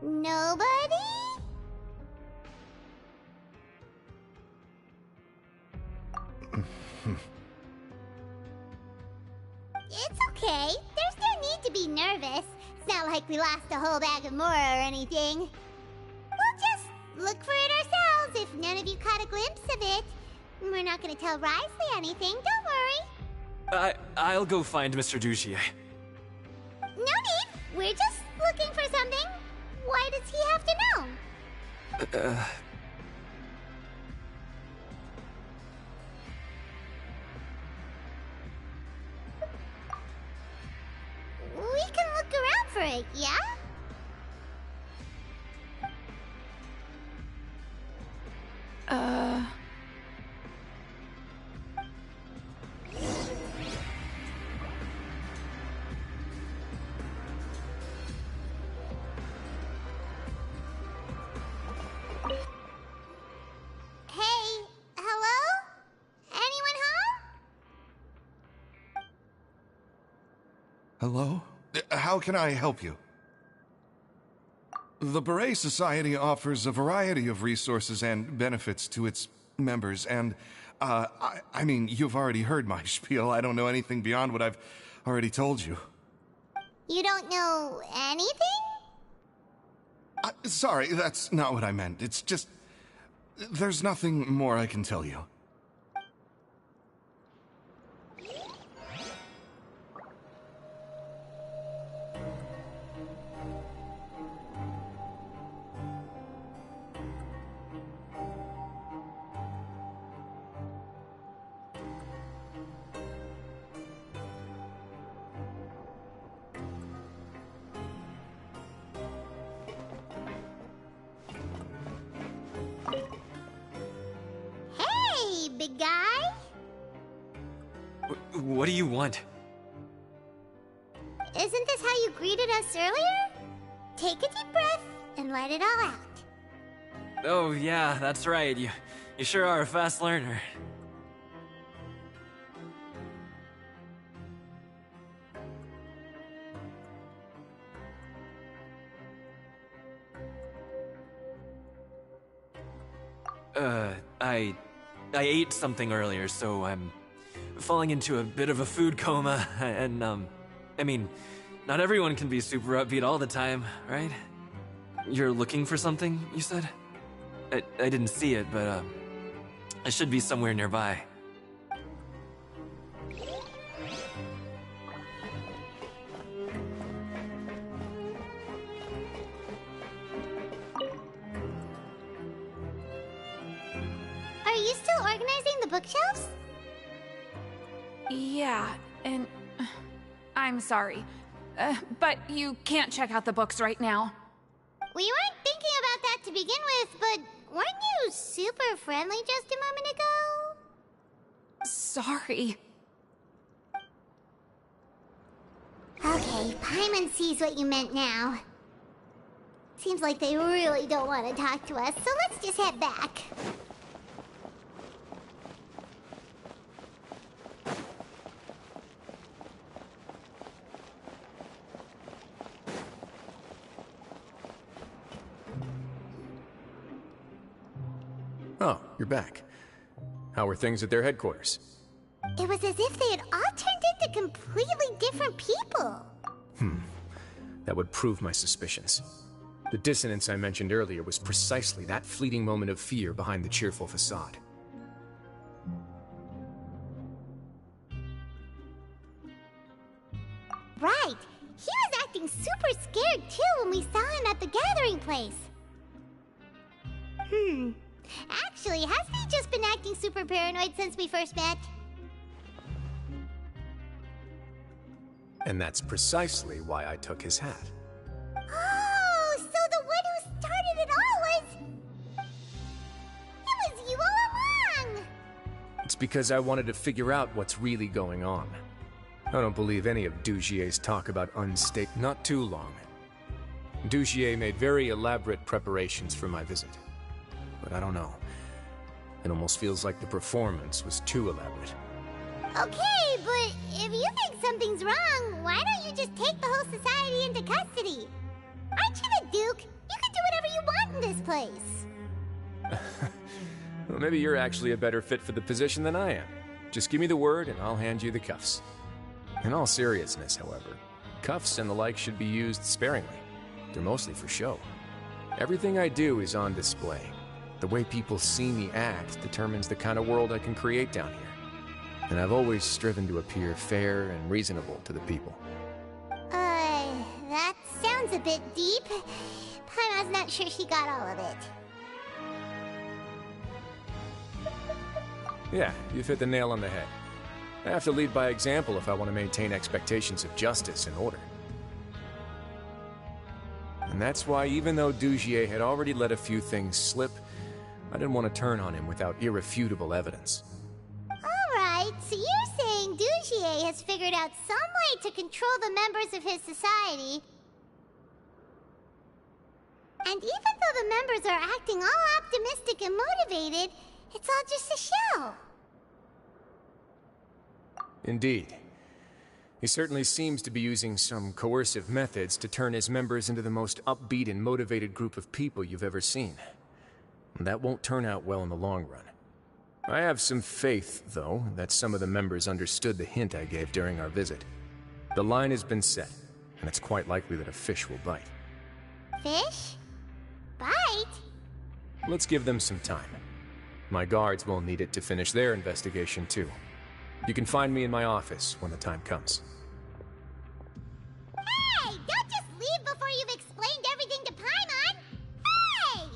Nobody? It's okay. There's no need to be nervous. It's not like we lost a whole bag of Mora or anything. We'll just look for it ourselves if none of you caught a glimpse of it. We're not gonna tell Wriothesley anything, don't worry. I'll go find Mr. Dugier. No need. We're just looking for something. Why does he have to know? We can look around for it, yeah? Hey, hello? Anyone home? Hello? How can I help you? The Beret Society offers a variety of resources and benefits to its members, and, I mean, you've already heard my spiel. I don't know anything beyond what I've already told you. You don't know anything? Sorry, that's not what I meant. It's just... there's nothing more I can tell you. Hey, big guy. What do you want? Isn't this how you greeted us earlier? Take a deep breath and let it all out. Oh, yeah, that's right. You sure are a fast learner. I ate something earlier, so I'm falling into a bit of a food coma, and, I mean, not everyone can be super upbeat all the time, right? You're looking for something, you said? I didn't see it, but, it should be somewhere nearby. Are you still organizing the bookshelves? Yeah, and... I'm sorry. But you can't check out the books right now. We weren't thinking about that to begin with, but weren't you super friendly just a moment ago? Sorry. Okay, Paimon sees what you meant now. Seems like they really don't want to talk to us, so let's just head back. Oh, you're back. How are things at their headquarters? It was as if they had all turned into completely different people. That would prove my suspicions. The dissonance I mentioned earlier was precisely that fleeting moment of fear behind the cheerful facade. Right. He was acting super scared too when we saw him at the gathering place. Actually, hasn't he just been acting super paranoid since we first met? And that's precisely why I took his hat. Oh, so because I wanted to figure out what's really going on. I don't believe any of Dugier's talk about unstable. Not too long. Dugier made very elaborate preparations for my visit. But I don't know. It almost feels like the performance was too elaborate. Okay, but if you think something's wrong, why don't you just take the whole society into custody? Aren't you the Duke? You can do whatever you want in this place. Well, maybe you're actually a better fit for the position than I am. Just give me the word and I'll hand you the cuffs. In all seriousness, however, cuffs and the like should be used sparingly. They're mostly for show. Everything I do is on display. The way people see me act determines the kind of world I can create down here. And I've always striven to appear fair and reasonable to the people. That sounds a bit deep. Paimon's not sure she got all of it. Yeah, you've hit the nail on the head. I have to lead by example if I want to maintain expectations of justice and order. And that's why, even though Dugier had already let a few things slip, I didn't want to turn on him without irrefutable evidence. Alright, so you're saying Dugier has figured out some way to control the members of his society. And even though the members are acting all optimistic and motivated, it's all just a show. Indeed. He certainly seems to be using some coercive methods to turn his members into the most upbeat and motivated group of people you've ever seen. And that won't turn out well in the long run. I have some faith, though, that some of the members understood the hint I gave during our visit. The line has been set, and it's quite likely that a fish will bite. Fish? Bite? Let's give them some time. My guards will need it to finish their investigation, too. You can find me in my office when the time comes. Hey! Don't just leave before you've explained everything to Paimon! Hey!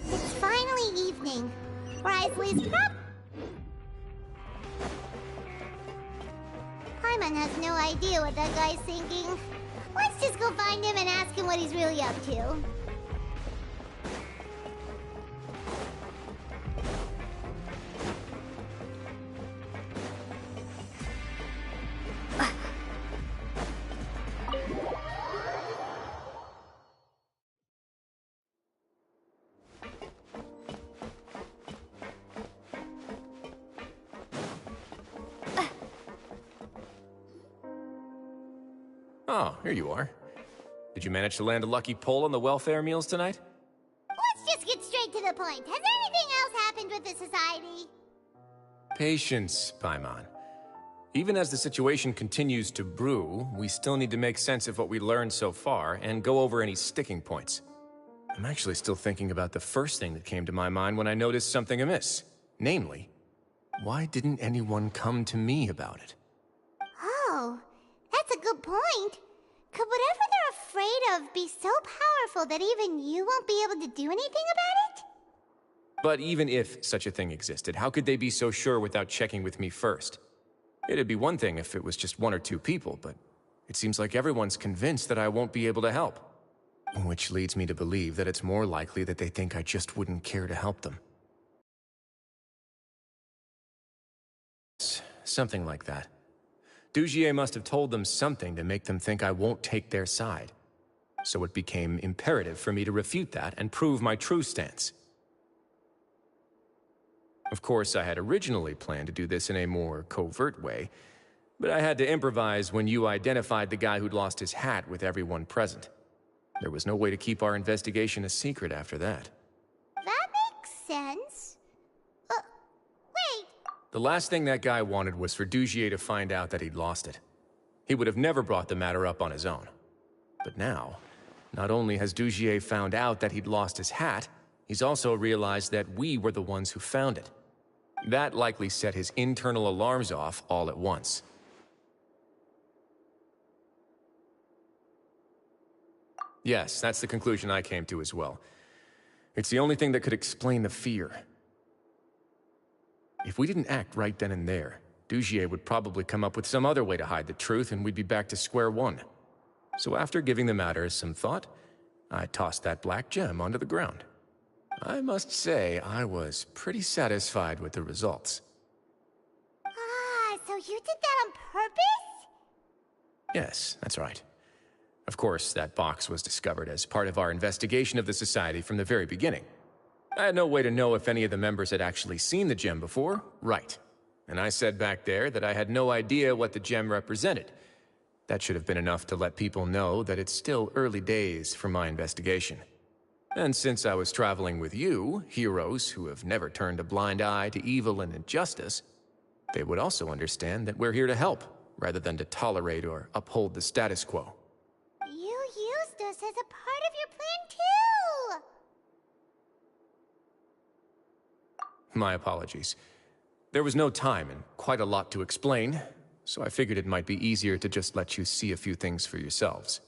It's finally evening. Wriothesley's Paimon has no idea what that guy's thinking. Let's just go find him and ask him what he's really up to. Oh, here you are. Did you manage to land a lucky pull on the welfare meals tonight? Let's just get straight to the point. Has anything else happened with the society? Patience, Paimon. Even as the situation continues to brew, we still need to make sense of what we learned so far and go over any sticking points. I'm actually still thinking about the first thing that came to my mind when I noticed something amiss. Namely, why didn't anyone come to me about it? Oh, that's a good point. Could whatever they're afraid of be so powerful that even you won't be able to do anything about it? But even if such a thing existed, how could they be so sure without checking with me first? It'd be one thing if it was just one or two people, but it seems like everyone's convinced that I won't be able to help. Which leads me to believe that it's more likely that they think I just wouldn't care to help them. Something like that. Dugier must have told them something to make them think I won't take their side. So it became imperative for me to refute that and prove my true stance. Of course, I had originally planned to do this in a more covert way, but I had to improvise when you identified the guy who'd lost his hat with everyone present. There was no way to keep our investigation a secret after that. That makes sense. Wait. The last thing that guy wanted was for Dugier to find out that he'd lost it. He would have never brought the matter up on his own. But now, not only has Dugier found out that he'd lost his hat, he's also realized that we were the ones who found it. That likely set his internal alarms off all at once. Yes, that's the conclusion I came to as well. It's the only thing that could explain the fear. If we didn't act right then and there, Dugier would probably come up with some other way to hide the truth, and we'd be back to square one. So after giving the matter some thought, I tossed that black gem onto the ground. I must say, I was pretty satisfied with the results. Ah, so you did that on purpose? Yes, that's right. Of course, that box was discovered as part of our investigation of the Society from the very beginning. I had no way to know if any of the members had actually seen the gem before, right? And I said back there that I had no idea what the gem represented. That should have been enough to let people know that it's still early days for my investigation. And since I was traveling with you, heroes who have never turned a blind eye to evil and injustice, they would also understand that we're here to help, rather than to tolerate or uphold the status quo. You used us as a part of your plan too! My apologies. There was no time and quite a lot to explain, so I figured it might be easier to just let you see a few things for yourselves.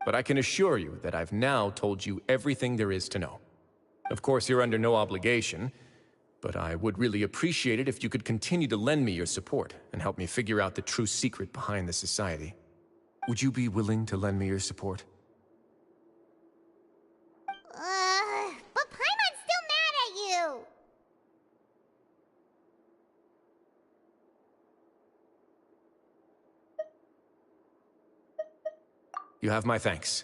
But I can assure you that I've now told you everything there is to know. Of course, you're under no obligation, but I would really appreciate it if you could continue to lend me your support and help me figure out the true secret behind the Society. Would you be willing to lend me your support? But Paimon's still mad at you! You have my thanks.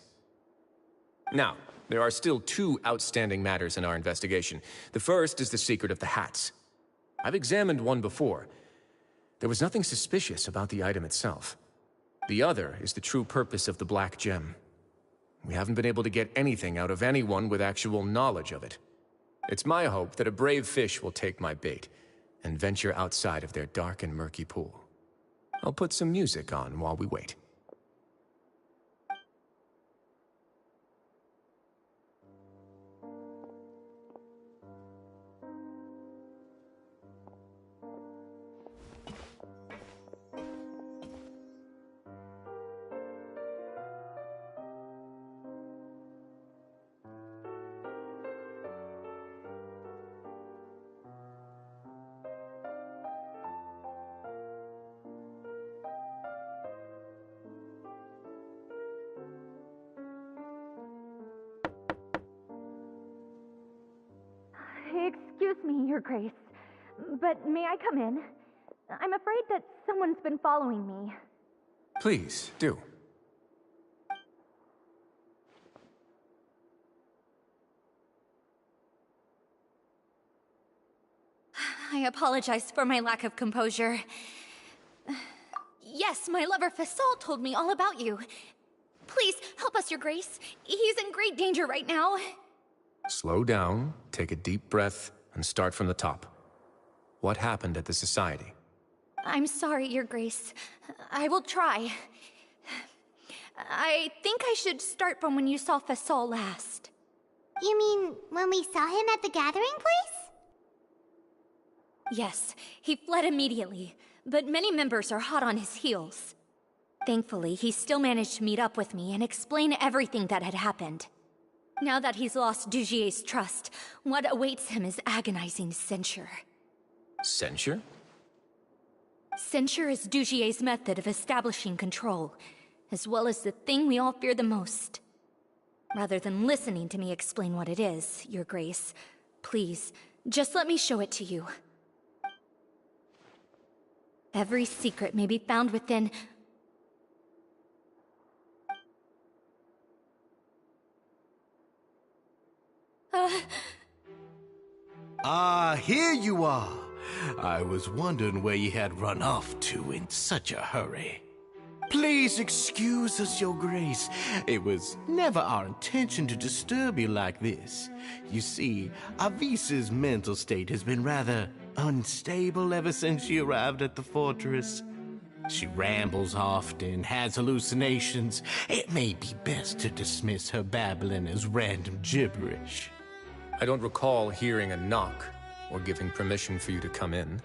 Now, there are still two outstanding matters in our investigation. The first is the secret of the hats. I've examined one before. There was nothing suspicious about the item itself. The other is the true purpose of the black gem. We haven't been able to get anything out of anyone with actual knowledge of it. It's my hope that a brave fish will take my bait and venture outside of their dark and murky pool. I'll put some music on while we wait. Excuse me, Your Grace, but may I come in? I'm afraid that someone's been following me. Please, do. I apologize for my lack of composure. Yes, my lover Fasol told me all about you. Please, help us, Your Grace. He's in great danger right now. Slow down, take a deep breath, and start from the top. What happened at the Society? I'm sorry, Your Grace. I will try. I think I should start from when you saw Fasol last. You mean when we saw him at the gathering place? Yes, he fled immediately, but many members are hot on his heels. Thankfully, he still managed to meet up with me and explain everything that had happened. Now that he's lost Dugier's trust, what awaits him is agonizing censure. Censure? Censure is Dugier's method of establishing control, as well as the thing we all fear the most. Rather than listening to me explain what it is, Your Grace, please, just let me show it to you. Every secret may be found within... Here you are. I was wondering where you had run off to in such a hurry. Please excuse us, Your Grace. It was never our intention to disturb you like this. You see, Avisa's mental state has been rather unstable ever since she arrived at the fortress. She rambles often, has hallucinations. It may be best to dismiss her babbling as random gibberish. I don't recall hearing a knock or giving permission for you to come in.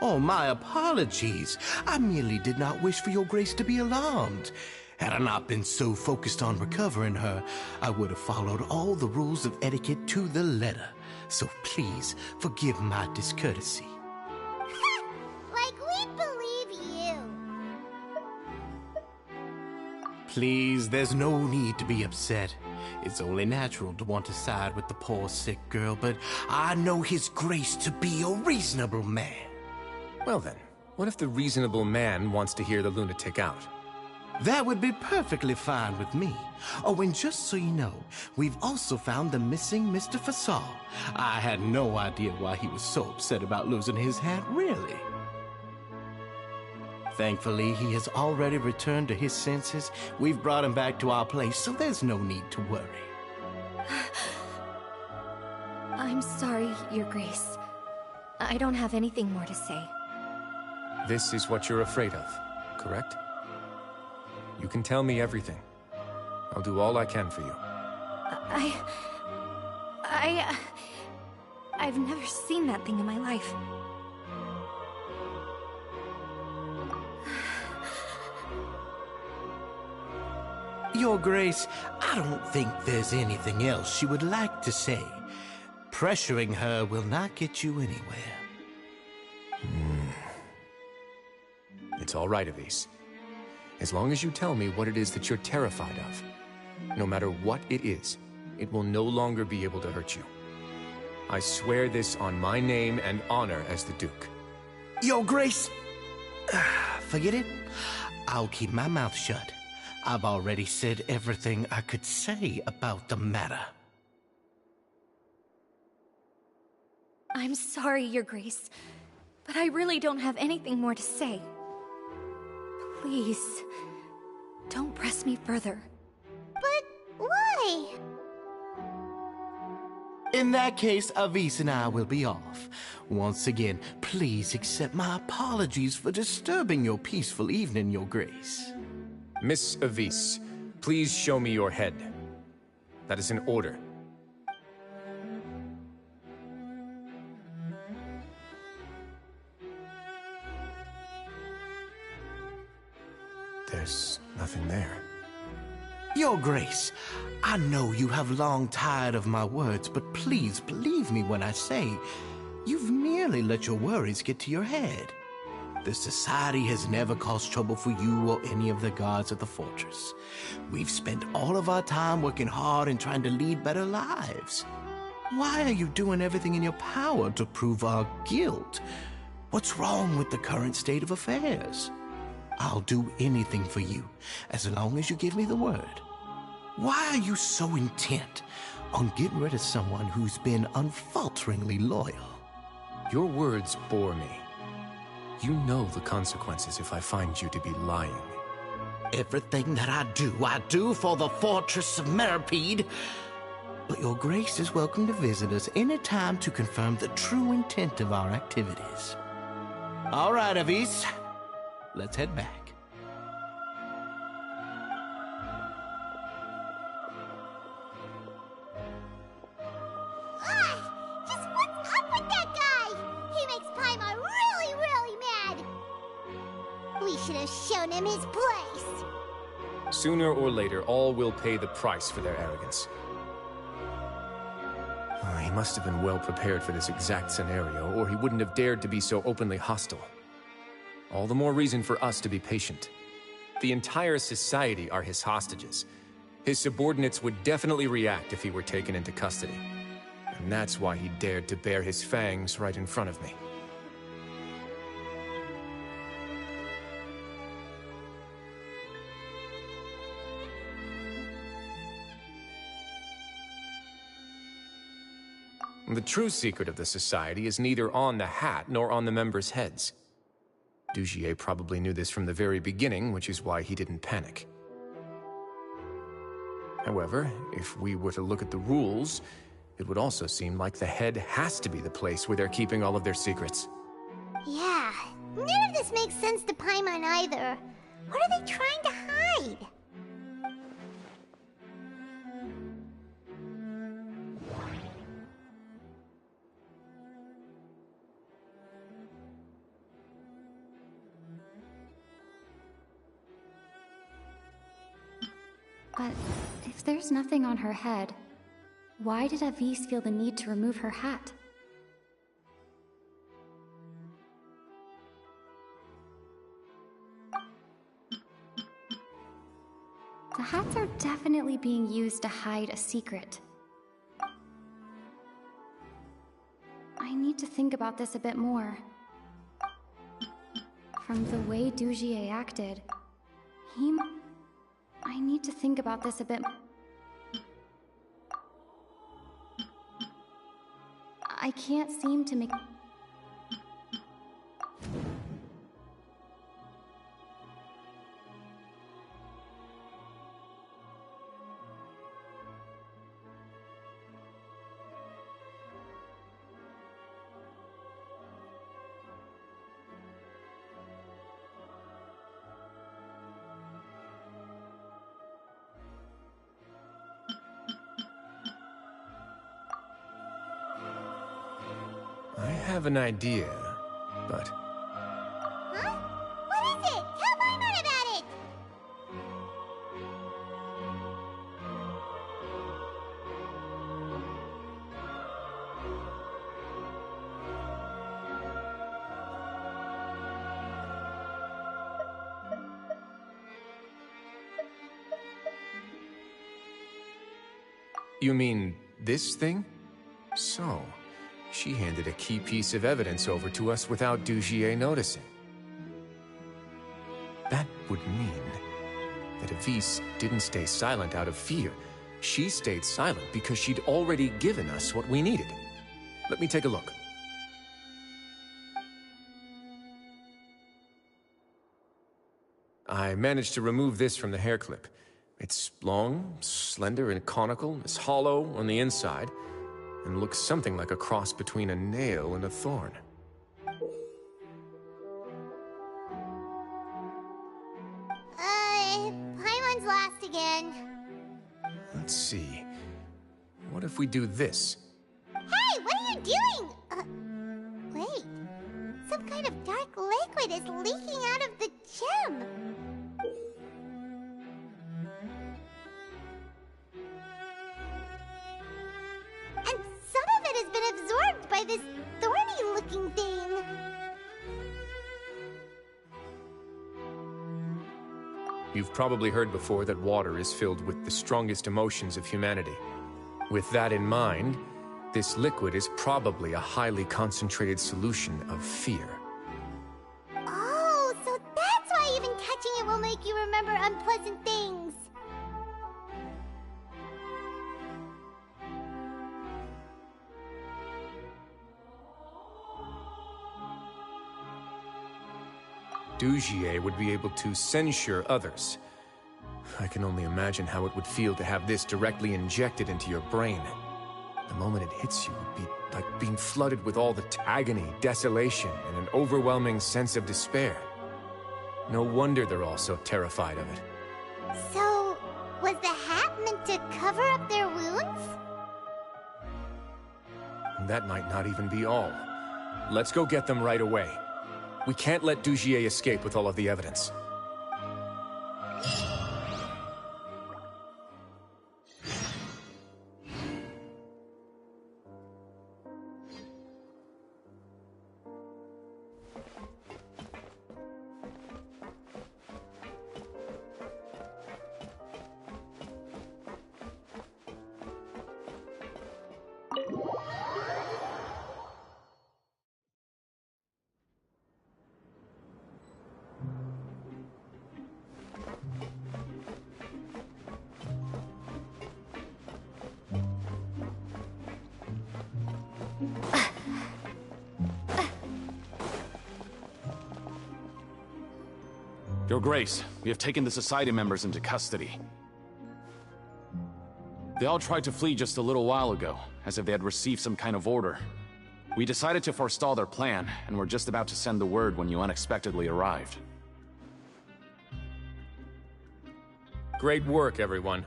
Oh, my apologies. I merely did not wish for Your Grace to be alarmed. Had I not been so focused on recovering her, I would have followed all the rules of etiquette to the letter. So please, forgive my discourtesy. Please, there's no need to be upset. It's only natural to want to side with the poor sick girl, but I know His Grace to be a reasonable man. Well then, what if the reasonable man wants to hear the lunatic out? That would be perfectly fine with me. Oh, and just so you know, we've also found the missing Mr. Fasal. I had no idea why he was so upset about losing his hat, really. Thankfully, he has already returned to his senses. We've brought him back to our place, so there's no need to worry. I'm sorry, Your Grace. I don't have anything more to say. This is what you're afraid of, correct? You can tell me everything. I'll do all I can for you. I've never seen that thing in my life. Your Grace, I don't think there's anything else she would like to say. Pressuring her will not get you anywhere. It's all right, Avis. As long as you tell me what it is that you're terrified of, no matter what it is, it will no longer be able to hurt you. I swear this on my name and honor as the Duke. Your Grace! Forget it. I'll keep my mouth shut. I've already said everything I could say about the matter. I'm sorry, Your Grace, but I really don't have anything more to say. Please, don't press me further. But why? In that case, Avis and I will be off. Once again, please accept my apologies for disturbing your peaceful evening, Your Grace. Miss Avis, please show me your head. That is an order. There's nothing there. Your Grace, I know you have long tired of my words, but please believe me when I say you've merely let your worries get to your head. The Society has never caused trouble for you or any of the guards of the fortress. We've spent all of our time working hard and trying to lead better lives. Why are you doing everything in your power to prove our guilt? What's wrong with the current state of affairs? I'll do anything for you, as long as you give me the word. Why are you so intent on getting rid of someone who's been unfalteringly loyal? Your words bore me. You know the consequences if I find you to be lying. Everything that I do for the Fortress of Meripede. But Your Grace is welcome to visit us any time to confirm the true intent of our activities. All right, Avis. Let's head back. Just what's up with that guy? He makes Paimon really, really mad. We should have shown him his place. Sooner or later, all will pay the price for their arrogance. He must have been well prepared for this exact scenario, or he wouldn't have dared to be so openly hostile. All the more reason for us to be patient. The entire society are his hostages. His subordinates would definitely react if he were taken into custody. And that's why he dared to bare his fangs right in front of me. The true secret of the society is neither on the hat nor on the members' heads. Dugier probably knew this from the very beginning, which is why he didn't panic. However, if we were to look at the rules, it would also seem like the head has to be the place where they're keeping all of their secrets. Yeah, none of this makes sense to Paimon either. What are they trying to hide? But if there's nothing on her head, why did Avis feel the need to remove her hat? The hats are definitely being used to hide a secret. I need to think about this a bit more. From the way Dugier acted, I need to think about this a bit. I can't seem to make... I have an idea, but... Huh? What is it? Tell Paimon about it! You mean this thing? So, she handed a key piece of evidence over to us without Dugier noticing. That would mean that Avise didn't stay silent out of fear. She stayed silent because she'd already given us what we needed. Let me take a look. I managed to remove this from the hair clip. It's long, slender, and conical. It's hollow on the inside, and looks something like a cross between a nail and a thorn. Paimon's lost again. Let's see. What if we do this? Hey, what are you doing? Wait. Some kind of dark liquid is leaking out of the gem. And some of it has been absorbed by this thorny-looking thing. You've probably heard before that water is filled with the strongest emotions of humanity. With that in mind, this liquid is probably a highly concentrated solution of fear. Oh, so that's why even touching it will make you remember unpleasant things. Dugier would be able to censure others. I can only imagine how it would feel to have this directly injected into your brain. The moment it hits you would be like being flooded with all the agony, desolation, and an overwhelming sense of despair. No wonder they're all so terrified of it. So, was the hat meant to cover up their wounds? And that might not even be all. Let's go get them right away. We can't let Dugier escape with all of the evidence. Your Grace, we have taken the Society members into custody. They all tried to flee just a little while ago, as if they had received some kind of order. We decided to forestall their plan, and were just about to send the word when you unexpectedly arrived. Great work, everyone.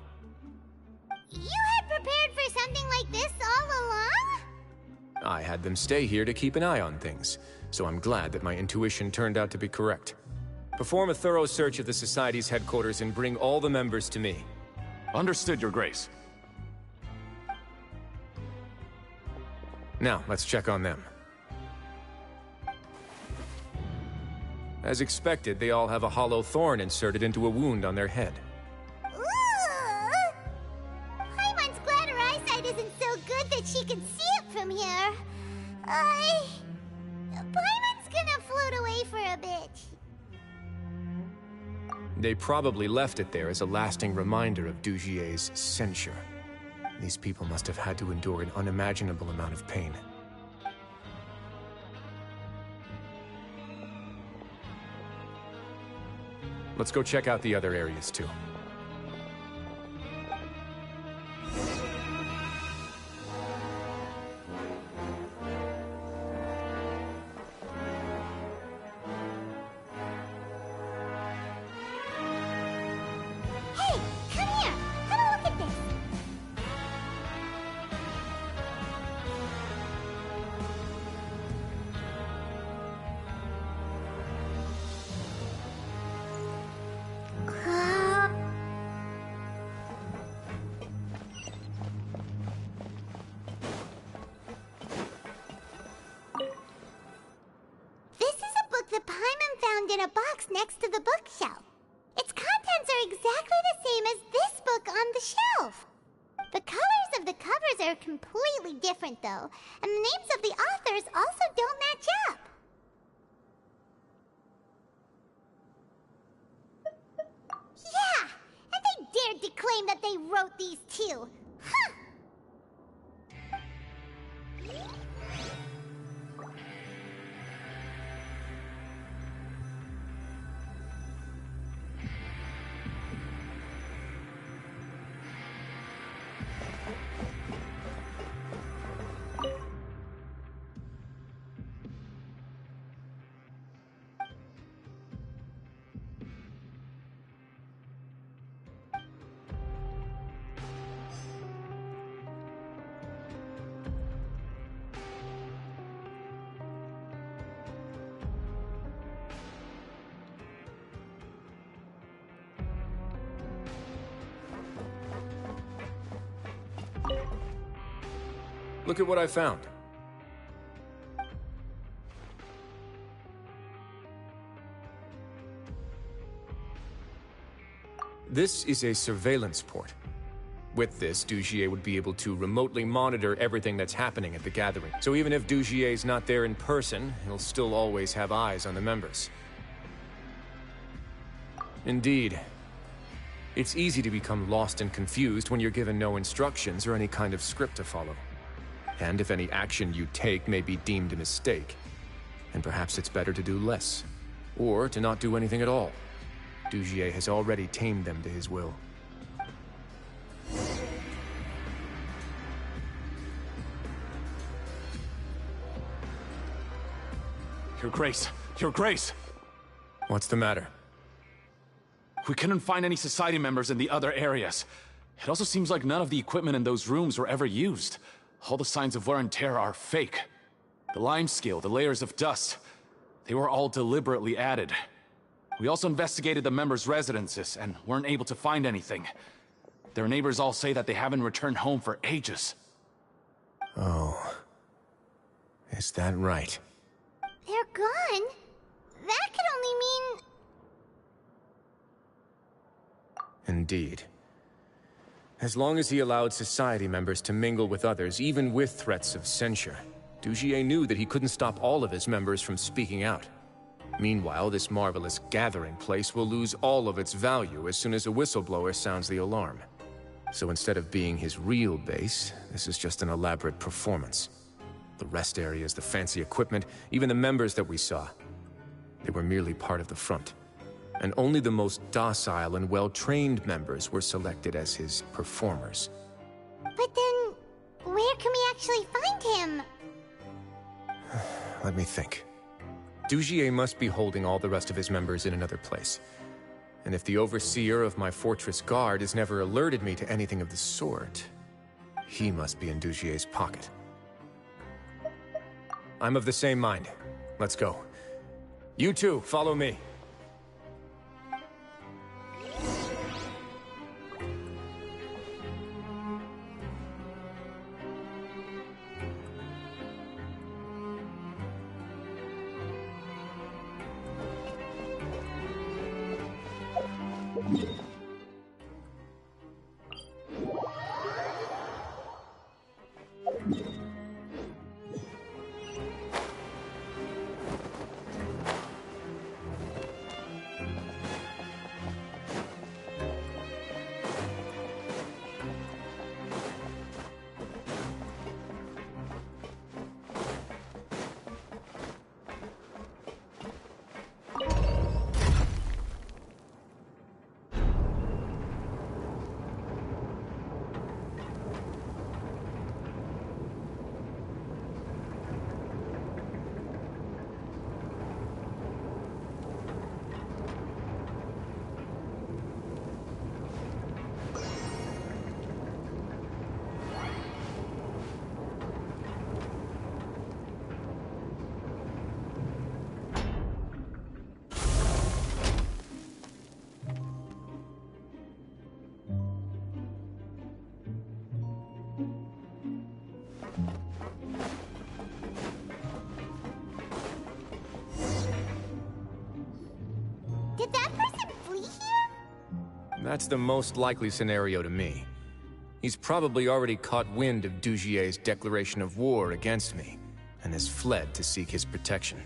You had prepared for something like this all along? I had them stay here to keep an eye on things, so I'm glad that my intuition turned out to be correct. Perform a thorough search of the Society's headquarters and bring all the members to me. Understood, Your Grace. Now, let's check on them. As expected, they all have a hollow thorn inserted into a wound on their head. Ooh, Paimon's gonna float away for a bit. They probably left it there as a lasting reminder of Dugier's censure. These people must have had to endure an unimaginable amount of pain. Let's go check out the other areas, too. Hey, come here. Have a look at this. This is a book that Paimon found in a box next to the bookshelf. Its contents are exactly the same as this book on the shelf. The colors of the covers are completely different, though, and the names of the authors also don't match up. Yeah, and they dared to claim that they wrote these too. Huh! Look at what I found. This is a surveillance port. With this, Dugier would be able to remotely monitor everything that's happening at the gathering. So even if Dugier's not there in person, he'll still always have eyes on the members. Indeed. It's easy to become lost and confused when you're given no instructions or any kind of script to follow. And if any action you take may be deemed a mistake, and perhaps it's better to do less, or to not do anything at all. Dugier has already tamed them to his will. Your Grace! Your Grace! What's the matter? We couldn't find any Society members in the other areas. It also seems like none of the equipment in those rooms were ever used. All the signs of wear and tear are fake. The lime scale, the layers of dust, they were all deliberately added. We also investigated the members' residences and weren't able to find anything. Their neighbors all say that they haven't returned home for ages. Oh. Is that right? They're gone? That could only mean... Indeed. As long as he allowed Society members to mingle with others, even with threats of censure, Dugier knew that he couldn't stop all of his members from speaking out. Meanwhile, this marvelous gathering place will lose all of its value as soon as a whistleblower sounds the alarm. So instead of being his real base, this is just an elaborate performance. The rest areas, the fancy equipment, even the members that we saw, they were merely part of the front. And only the most docile and well-trained members were selected as his performers. But then, where can we actually find him? Let me think. Dugier must be holding all the rest of his members in another place. And if the overseer of my fortress guard has never alerted me to anything of the sort, he must be in Dugier's pocket. I'm of the same mind. Let's go. You two, follow me. Did that person flee here? That's the most likely scenario to me. He's probably already caught wind of Dugier's declaration of war against me, and has fled to seek his protection.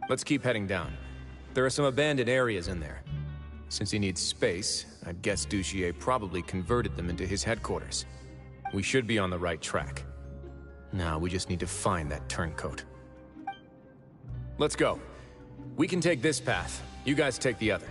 Let's keep heading down. There are some abandoned areas in there. Since he needs space, I'd guess Dugier probably converted them into his headquarters. We should be on the right track. Now we just need to find that turncoat. Let's go. We can take this path. You guys take the other.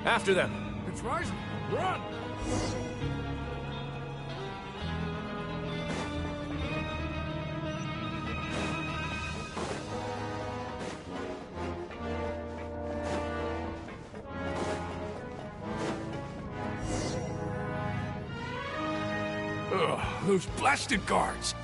After them! It's rising! Run! Ugh, those blasted guards!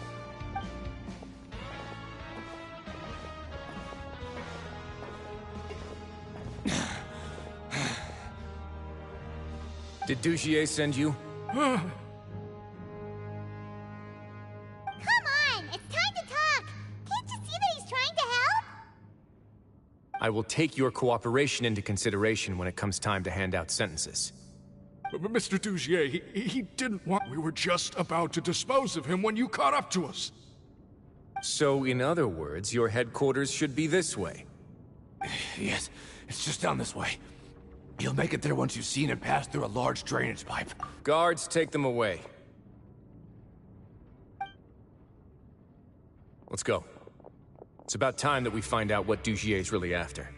Did Dugier send you? Come on! It's time to talk! Can't you see that he's trying to help? I will take your cooperation into consideration when it comes time to hand out sentences. But Mr. Dugier, he didn't want... We were just about to dispose of him when you caught up to us. So, in other words, your headquarters should be this way? Yes, it's just down this way. You'll make it there once you've seen him pass through a large drainage pipe. Guards, take them away. Let's go. It's about time that we find out what Dugier's really after.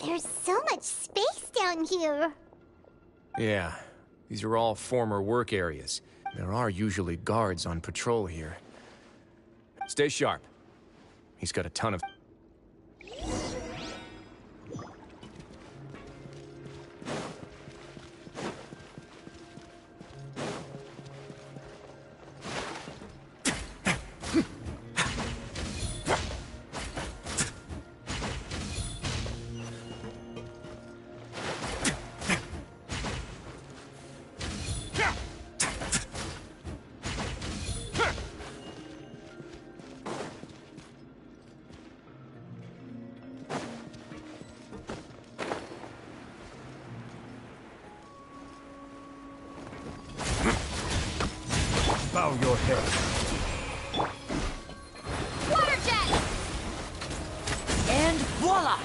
There's so much space down here. Yeah, these are all former work areas. There are usually guards on patrol here. Stay sharp. He's got a ton of... Bow your head. Water jet! And voila!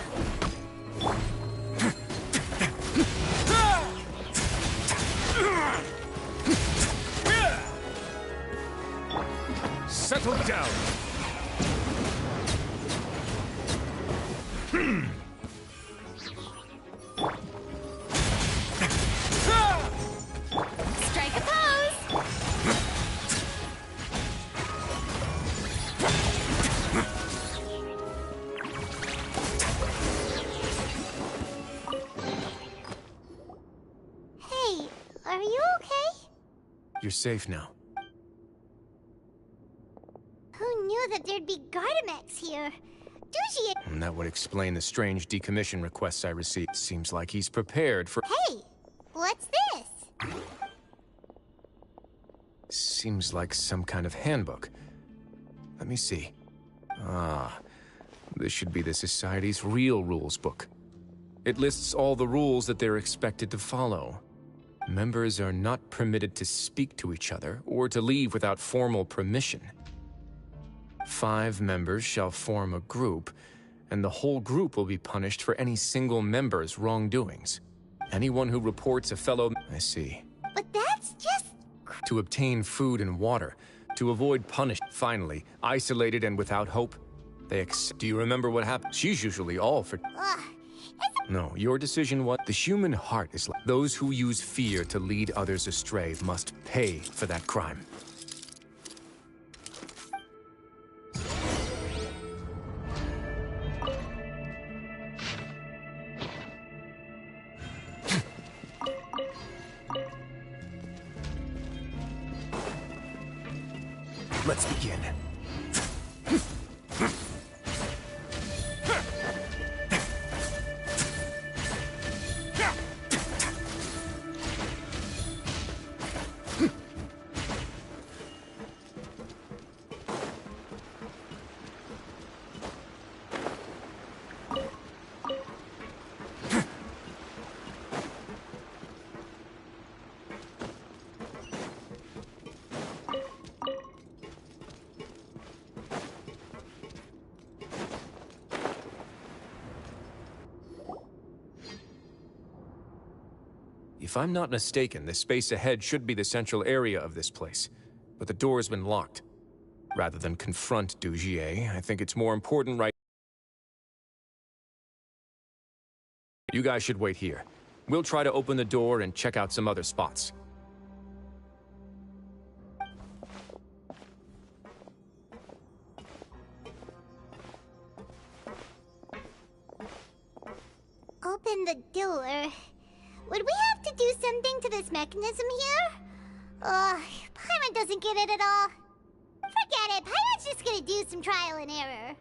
Settle down. You're safe now. Who knew that there'd be Gardamex here? Dujier... And that would explain the strange decommission requests I received. Seems like he's prepared for... Hey! What's this? Seems like some kind of handbook. Let me see. Ah, this should be the Society's real rules book. It lists all the rules that they're expected to follow. Members are not permitted to speak to each other or to leave without formal permission. 5 members shall form a group, and the whole group will be punished for any single member's wrongdoings. Anyone who reports a fellow... I see. But that's just... To obtain food and water, to avoid punishment. Finally, isolated and without hope, they Do you remember what happened? She's usually all for... No, your decision was... The human heart is like... Those who use fear to lead others astray must pay for that crime. Let's begin. If I'm not mistaken, the space ahead should be the central area of this place, but the door's been locked. Rather than confront Dujier, I think it's more important right... You guys should wait here. We'll try to open the door and check out some other spots. Open the door. Would we have to do something to this mechanism here? Paimon doesn't get it at all. Forget it, Paimon's just gonna do some trial and error.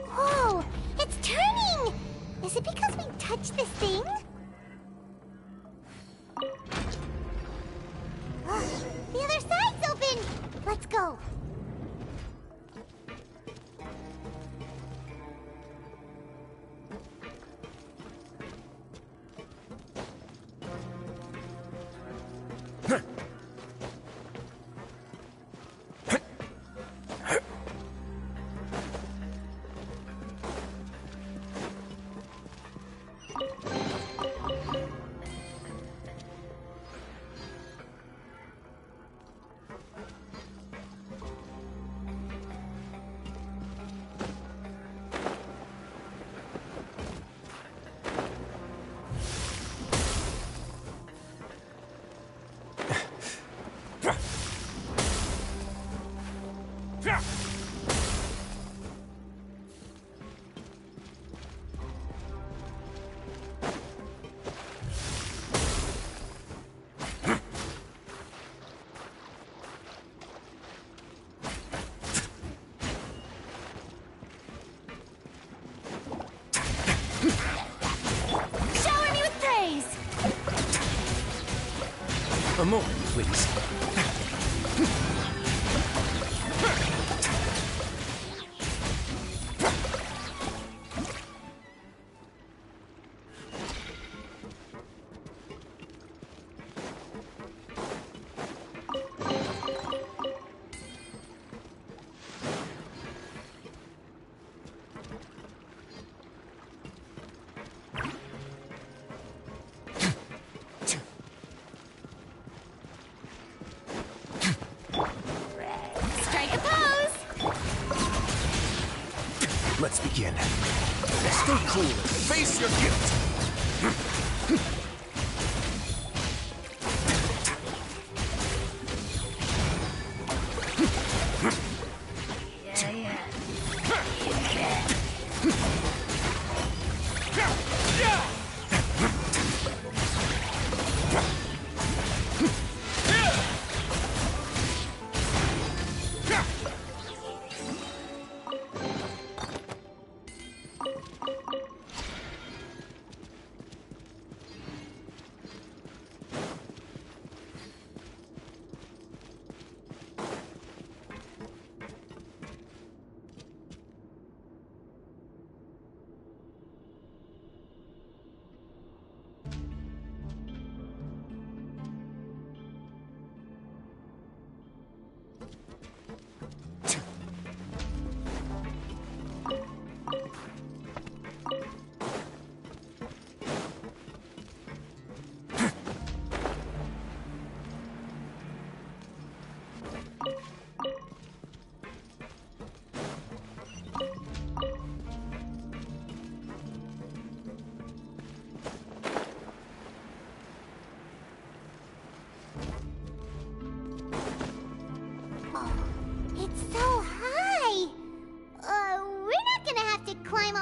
Whoa, it's turning! Is it because we touched this thing? The other side's open! Let's go. A moment, please. Let's begin. Stay cool and face your guilt.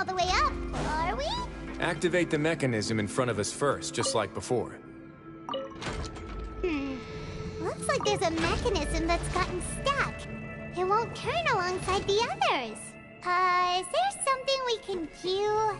all the way up, are we? Activate the mechanism in front of us first, just like before. Looks like there's a mechanism that's gotten stuck. It won't turn alongside the others. Is there something we can do?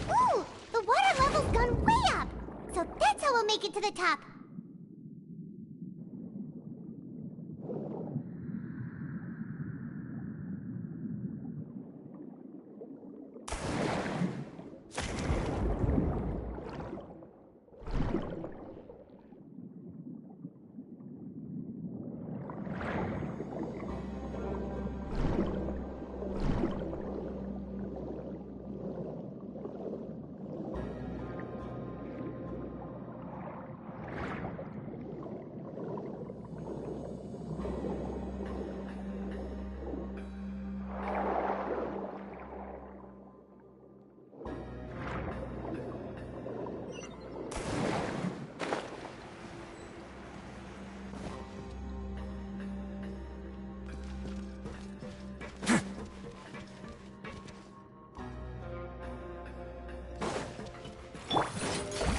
Ooh, the water level's gone way up. So that's how we'll make it to the top.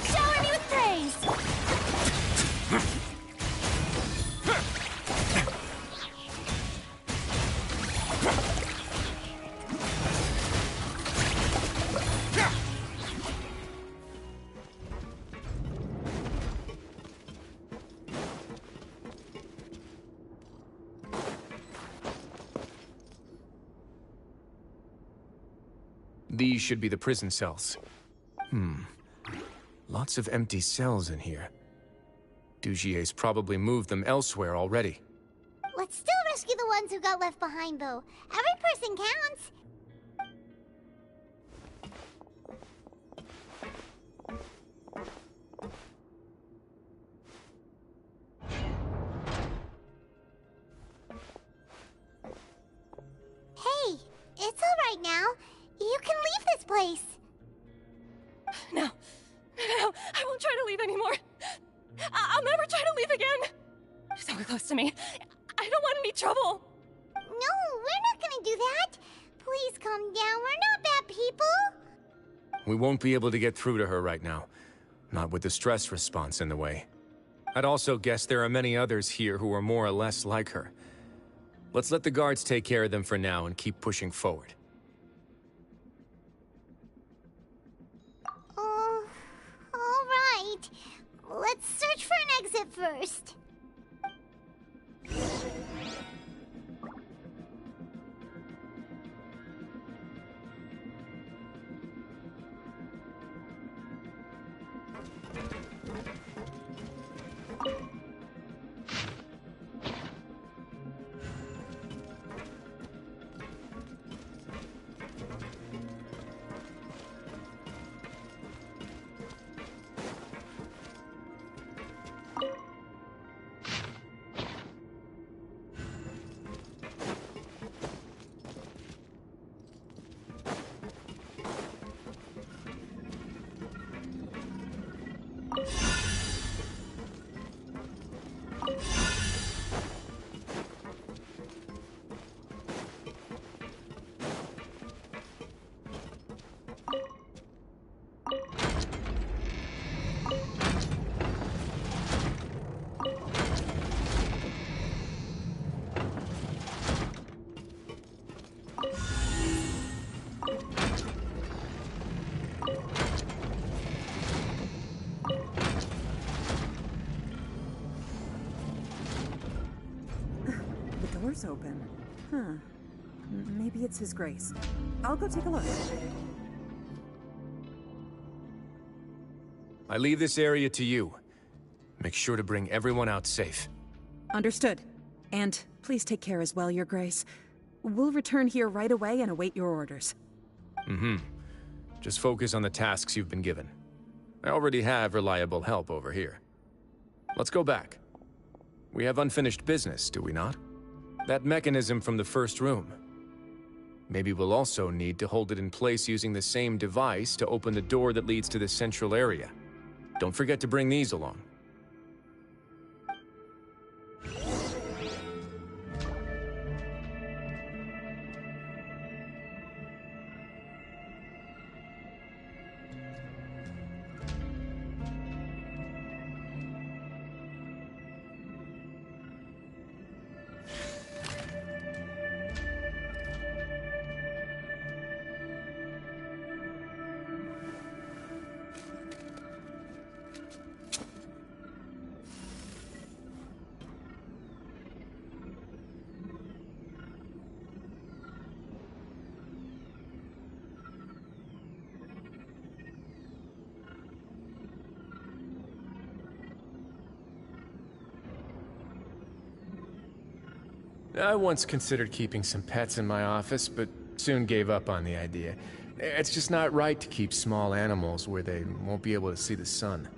Shower me with praise! These should be the prison cells. Lots of empty cells in here. Dugier's probably moved them elsewhere already. Let's still rescue the ones who got left behind, though. Every person counts. Hey, it's all right now. You can leave this place. No, I won't try to leave anymore. I'll never try to leave again. So close to me. I don't want any trouble. No, we're not gonna do that. Please calm down. We're not bad people. We won't be able to get through to her right now. Not with the stress response in the way. I'd also guess there are many others here who are more or less like her. Let's let the guards take care of them for now and keep pushing forward. All right. Let's search for an exit first. Door's open. Maybe it's His Grace. I'll go take a look. I leave this area to you. Make sure to bring everyone out safe. Understood. And Please take care as well, Your Grace. We'll return here right away and await your orders. Mm-hmm. Just focus on the tasks you've been given. I already have reliable help over here. Let's go back. We have unfinished business, do we not? That mechanism from the first room. Maybe we'll also need to hold it in place using the same device to open the door that leads to the central area. Don't forget to bring these along. I once considered keeping some pets in my office, but soon gave up on the idea. It's just not right to keep small animals where they won't be able to see the sun.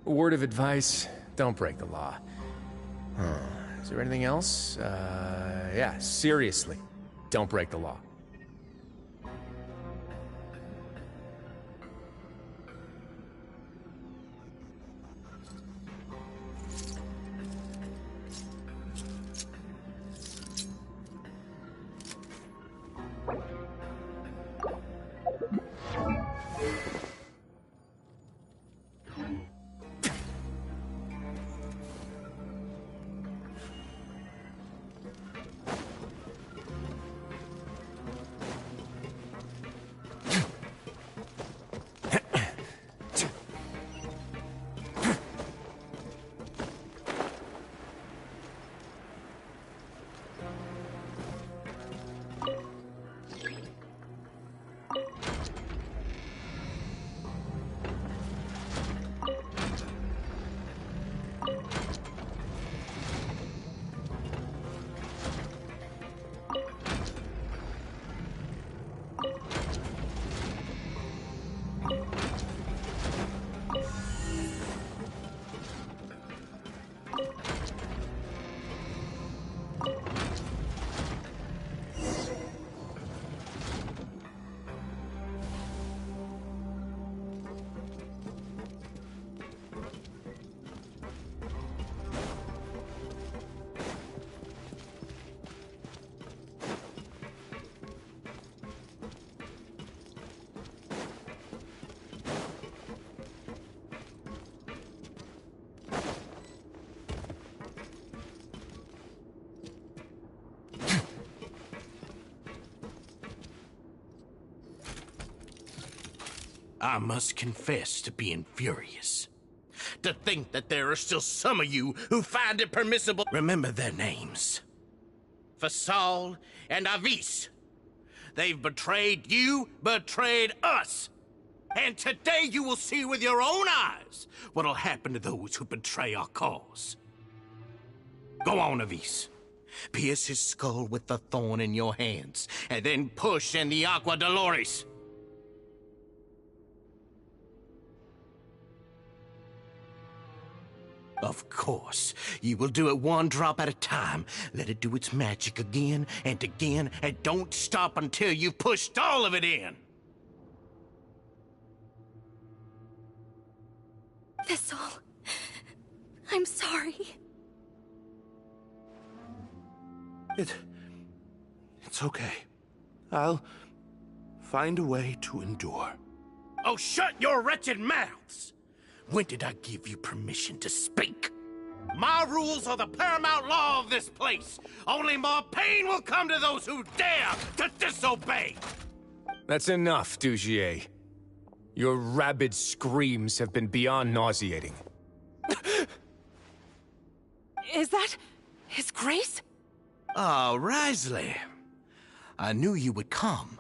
A word of advice, don't break the law. Is there anything else? Yeah, seriously, don't break the law. I must confess to being furious. To think that there are still some of you who find it permissible. Remember their names. Fasal and Avis. They've betrayed you, betrayed us. And today you will see with your own eyes what'll happen to those who betray our cause. Go on, Avis. Pierce his skull with the thorn in your hands, and then push in the Aqua Dolores. Of course, you will do it one drop at a time. Let it do its magic again and again, and don't stop until you've pushed all of it in. Thistle, I'm sorry. It's okay. I'll find a way to endure. Oh, shut your wretched mouths! When did I give you permission to speak? My rules are the paramount law of this place. Only more pain will come to those who dare to disobey. That's enough, Dugier. Your rabid screams have been beyond nauseating. Is that His Grace? Oh, Wriothesley. I knew you would come,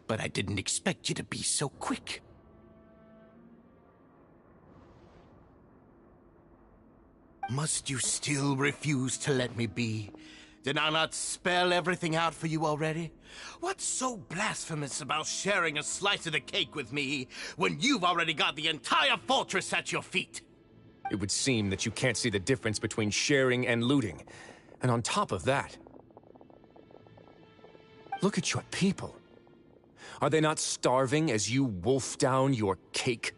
but I didn't expect you to be so quick. Must you still refuse to let me be? Did I not spell everything out for you already? What's so blasphemous about sharing a slice of the cake with me when you've already got the entire fortress at your feet? It would seem that you can't see the difference between sharing and looting. And on top of that, look at your people. Are they not starving as you wolf down your cake?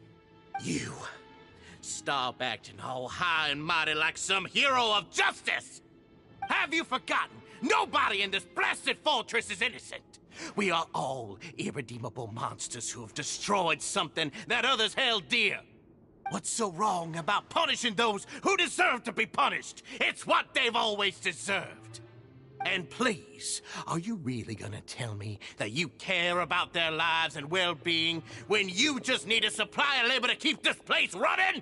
You stop acting all high and mighty like some hero of justice! Have you forgotten? Nobody in this blasted fortress is innocent. We are all irredeemable monsters who have destroyed something that others held dear. What's so wrong about punishing those who deserve to be punished? It's what they've always deserved. And please, are you really gonna tell me that you care about their lives and well-being when you just need a supply of labor to keep this place running?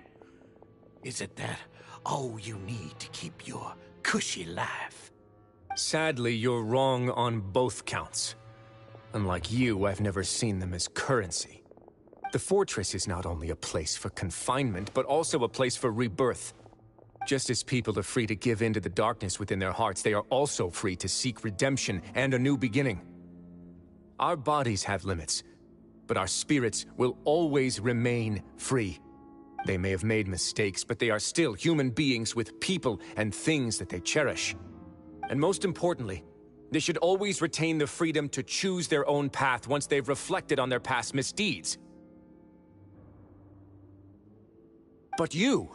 Is it that all you need to keep your cushy life? Sadly, you're wrong on both counts. Unlike you, I've never seen them as currency. The fortress is not only a place for confinement, but also a place for rebirth. Just as people are free to give in to the darkness within their hearts, they are also free to seek redemption and a new beginning. Our bodies have limits, but our spirits will always remain free. They may have made mistakes, but they are still human beings with people and things that they cherish. And most importantly, they should always retain the freedom to choose their own path once they've reflected on their past misdeeds. But you're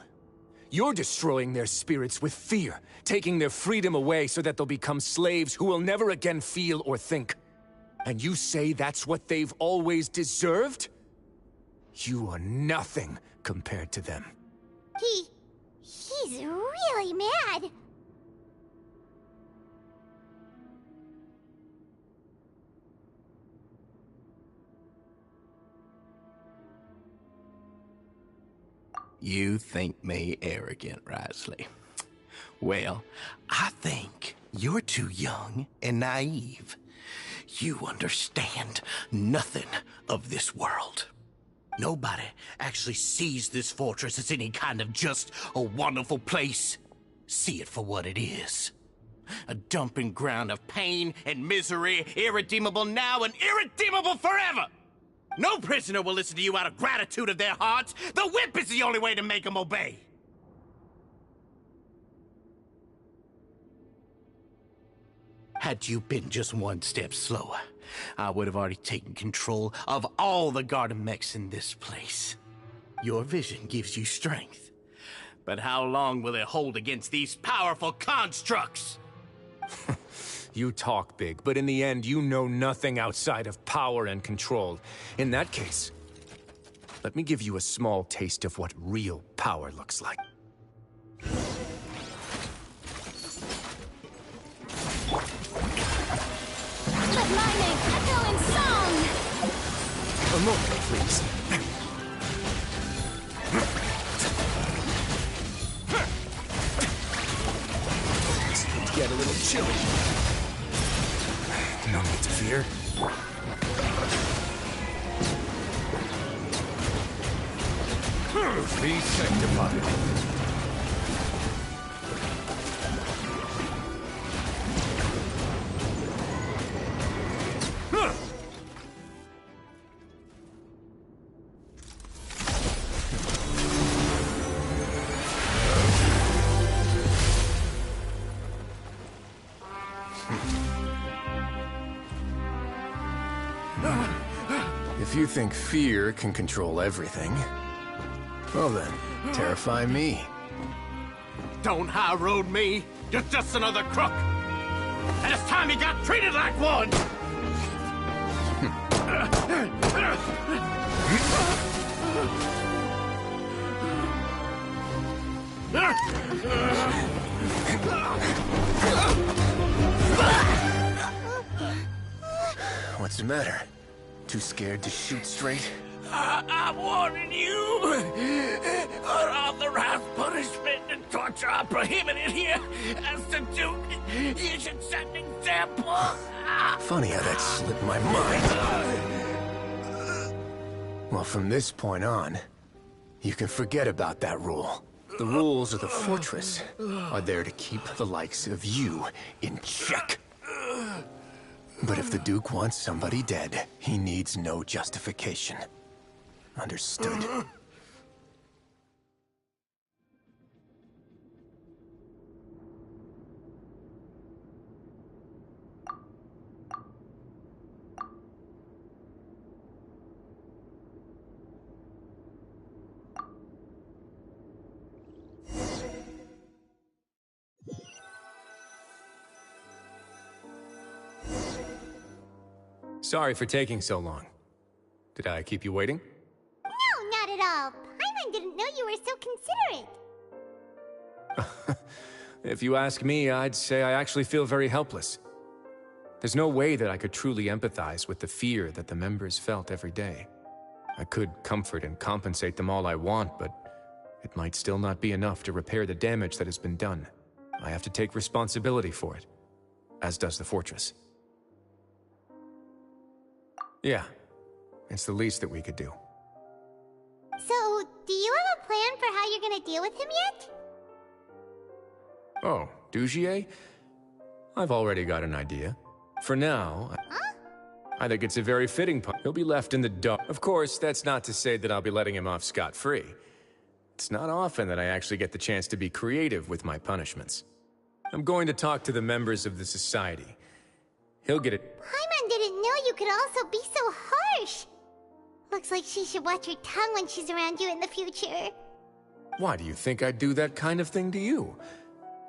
destroying their spirits with fear, taking their freedom away so that they'll become slaves who will never again feel or think. And you say that's what they've always deserved? You are nothing compared to them. He's really mad. You think me arrogant, Wriothesley. Well, I think you're too young and naive. You understand nothing of this world. Nobody actually sees this fortress as any kind of just a wonderful place. See it for what it is. A dumping ground of pain and misery, irredeemable now and irredeemable forever! No prisoner will listen to you out of gratitude of their hearts. The whip is the only way to make them obey. Had you been just one step slower, I would have already taken control of all the garden mechs in this place. Your vision gives you strength. But how long will it hold against these powerful constructs? You talk big, but in the end, you know nothing outside of power and control. In that case, let me give you a small taste of what real power looks like. Let my name echo in song! A moment, please. It's get a little chilly. No need to fear. Be sanctified. If you think fear can control everything, well then, terrify me. Don't high road me. You're just another crook. And it's time you got treated like one. What's the matter? Too scared to shoot straight? I'm warning you. Unauthorized punishment and torture are prohibited here. As the Duke, you should set an example. Funny how that slipped my mind. Well, from this point on, you can forget about that rule. The rules of the fortress are there to keep the likes of you in check. But if the Duke wants somebody dead, he needs no justification. Understood? Sorry for taking so long. Did I keep you waiting? No, not at all. Paimon didn't know you were so considerate. If you ask me, I'd say I actually feel very helpless. There's no way that I could truly empathize with the fear that the members felt every day. I could comfort and compensate them all I want, but it might still not be enough to repair the damage that has been done. I have to take responsibility for it, as does the fortress. Yeah, it's the least that we could do. So, do you have a plan for how you're gonna deal with him yet? Oh, Dugier? I've already got an idea. For now, I think it's a very fitting pun. He'll be left in the dark. Of course, that's not to say that I'll be letting him off scot-free. It's not often that I actually get the chance to be creative with my punishments. I'm going to talk to the members of the society. He'll get it. Paimon didn't know you could also be so harsh. Looks like she should watch her tongue when she's around you in the future. Why do you think I'd do that kind of thing to you?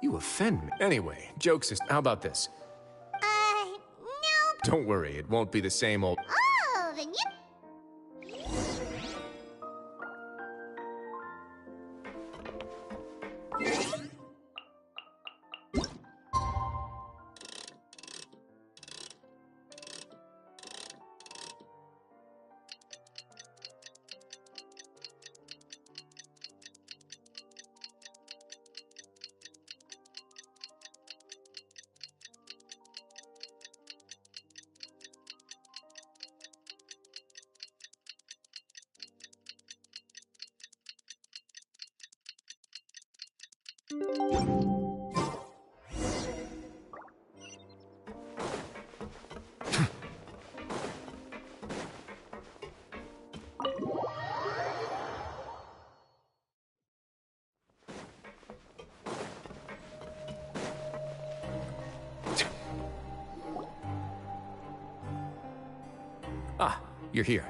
You offend me. Anyway, jokes is... How about this? No. Don't worry, it won't be the same old... Oh, then you... Ah, you're here.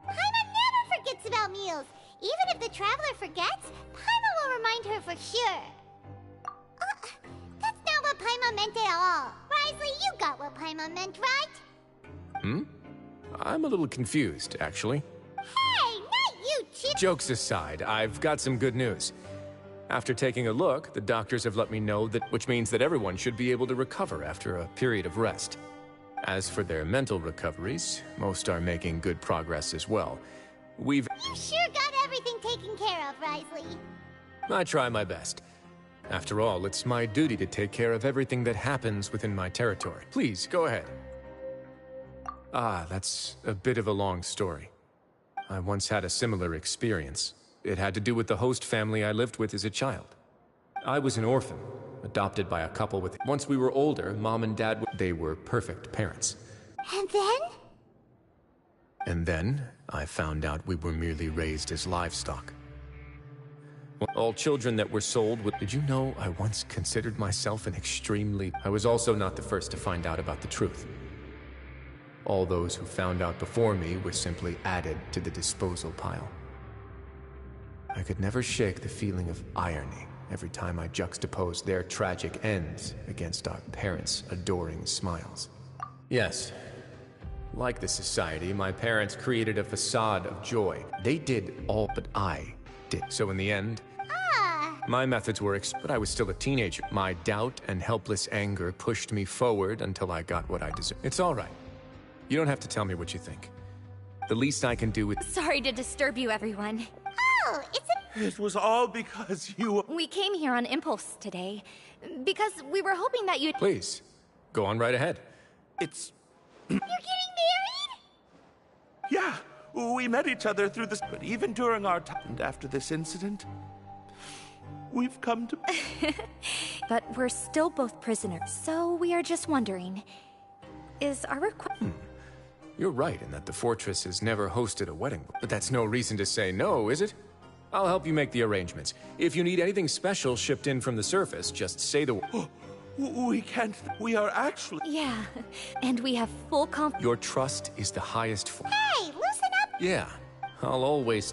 Paimon never forgets about meals. Even if the Traveler forgets, Paimon will remind her for sure. That's not what Paimon meant at all. Wriothesley, you got what Paimon meant, right? I'm a little confused, actually. Hey, not you, Chip! Jokes aside, I've got some good news. After taking a look, the doctors have let me know that, which means that everyone should be able to recover after a period of rest. As for their mental recoveries, most are making good progress as well. You sure got everything taken care of, Wriothesley. I try my best. After all, it's my duty to take care of everything that happens within my territory. Please, go ahead. That's a bit of a long story. I once had a similar experience. It had to do with the host family I lived with as a child. I was an orphan, adopted by a couple with... Once we were older, Mom and Dad, they were perfect parents. And then? And then, I found out we were merely raised as livestock. All children that were sold would... Did you know I once considered myself an extremely... I was also not the first to find out about the truth. All those who found out before me were simply added to the disposal pile. I could never shake the feeling of irony every time I juxtaposed their tragic ends against our parents' adoring smiles. Yes, like the society, my parents created a facade of joy. They did all but I did. So in the end, my methods were but I was still a teenager. My doubt and helpless anger pushed me forward until I got what I deserved. It's all right. You don't have to tell me what you think. The least I can do is... Sorry to disturb you, everyone. Oh, It was all because you... We came here on impulse today, because we were hoping that you'd... Please, go on right ahead. It's... You're getting married? Yeah, we met each other through this... But even during our time and after this incident, we've come to... But we're still both prisoners, so we are just wondering, is our request... You're right in that the fortress has never hosted a wedding, but that's no reason to say no, is it? I'll help you make the arrangements. If you need anything special shipped in from the surface, just say the word. We can't... We are actually... Yeah, and we have full confidence. Your trust is the highest Hey, loosen up! Yeah, I'll always...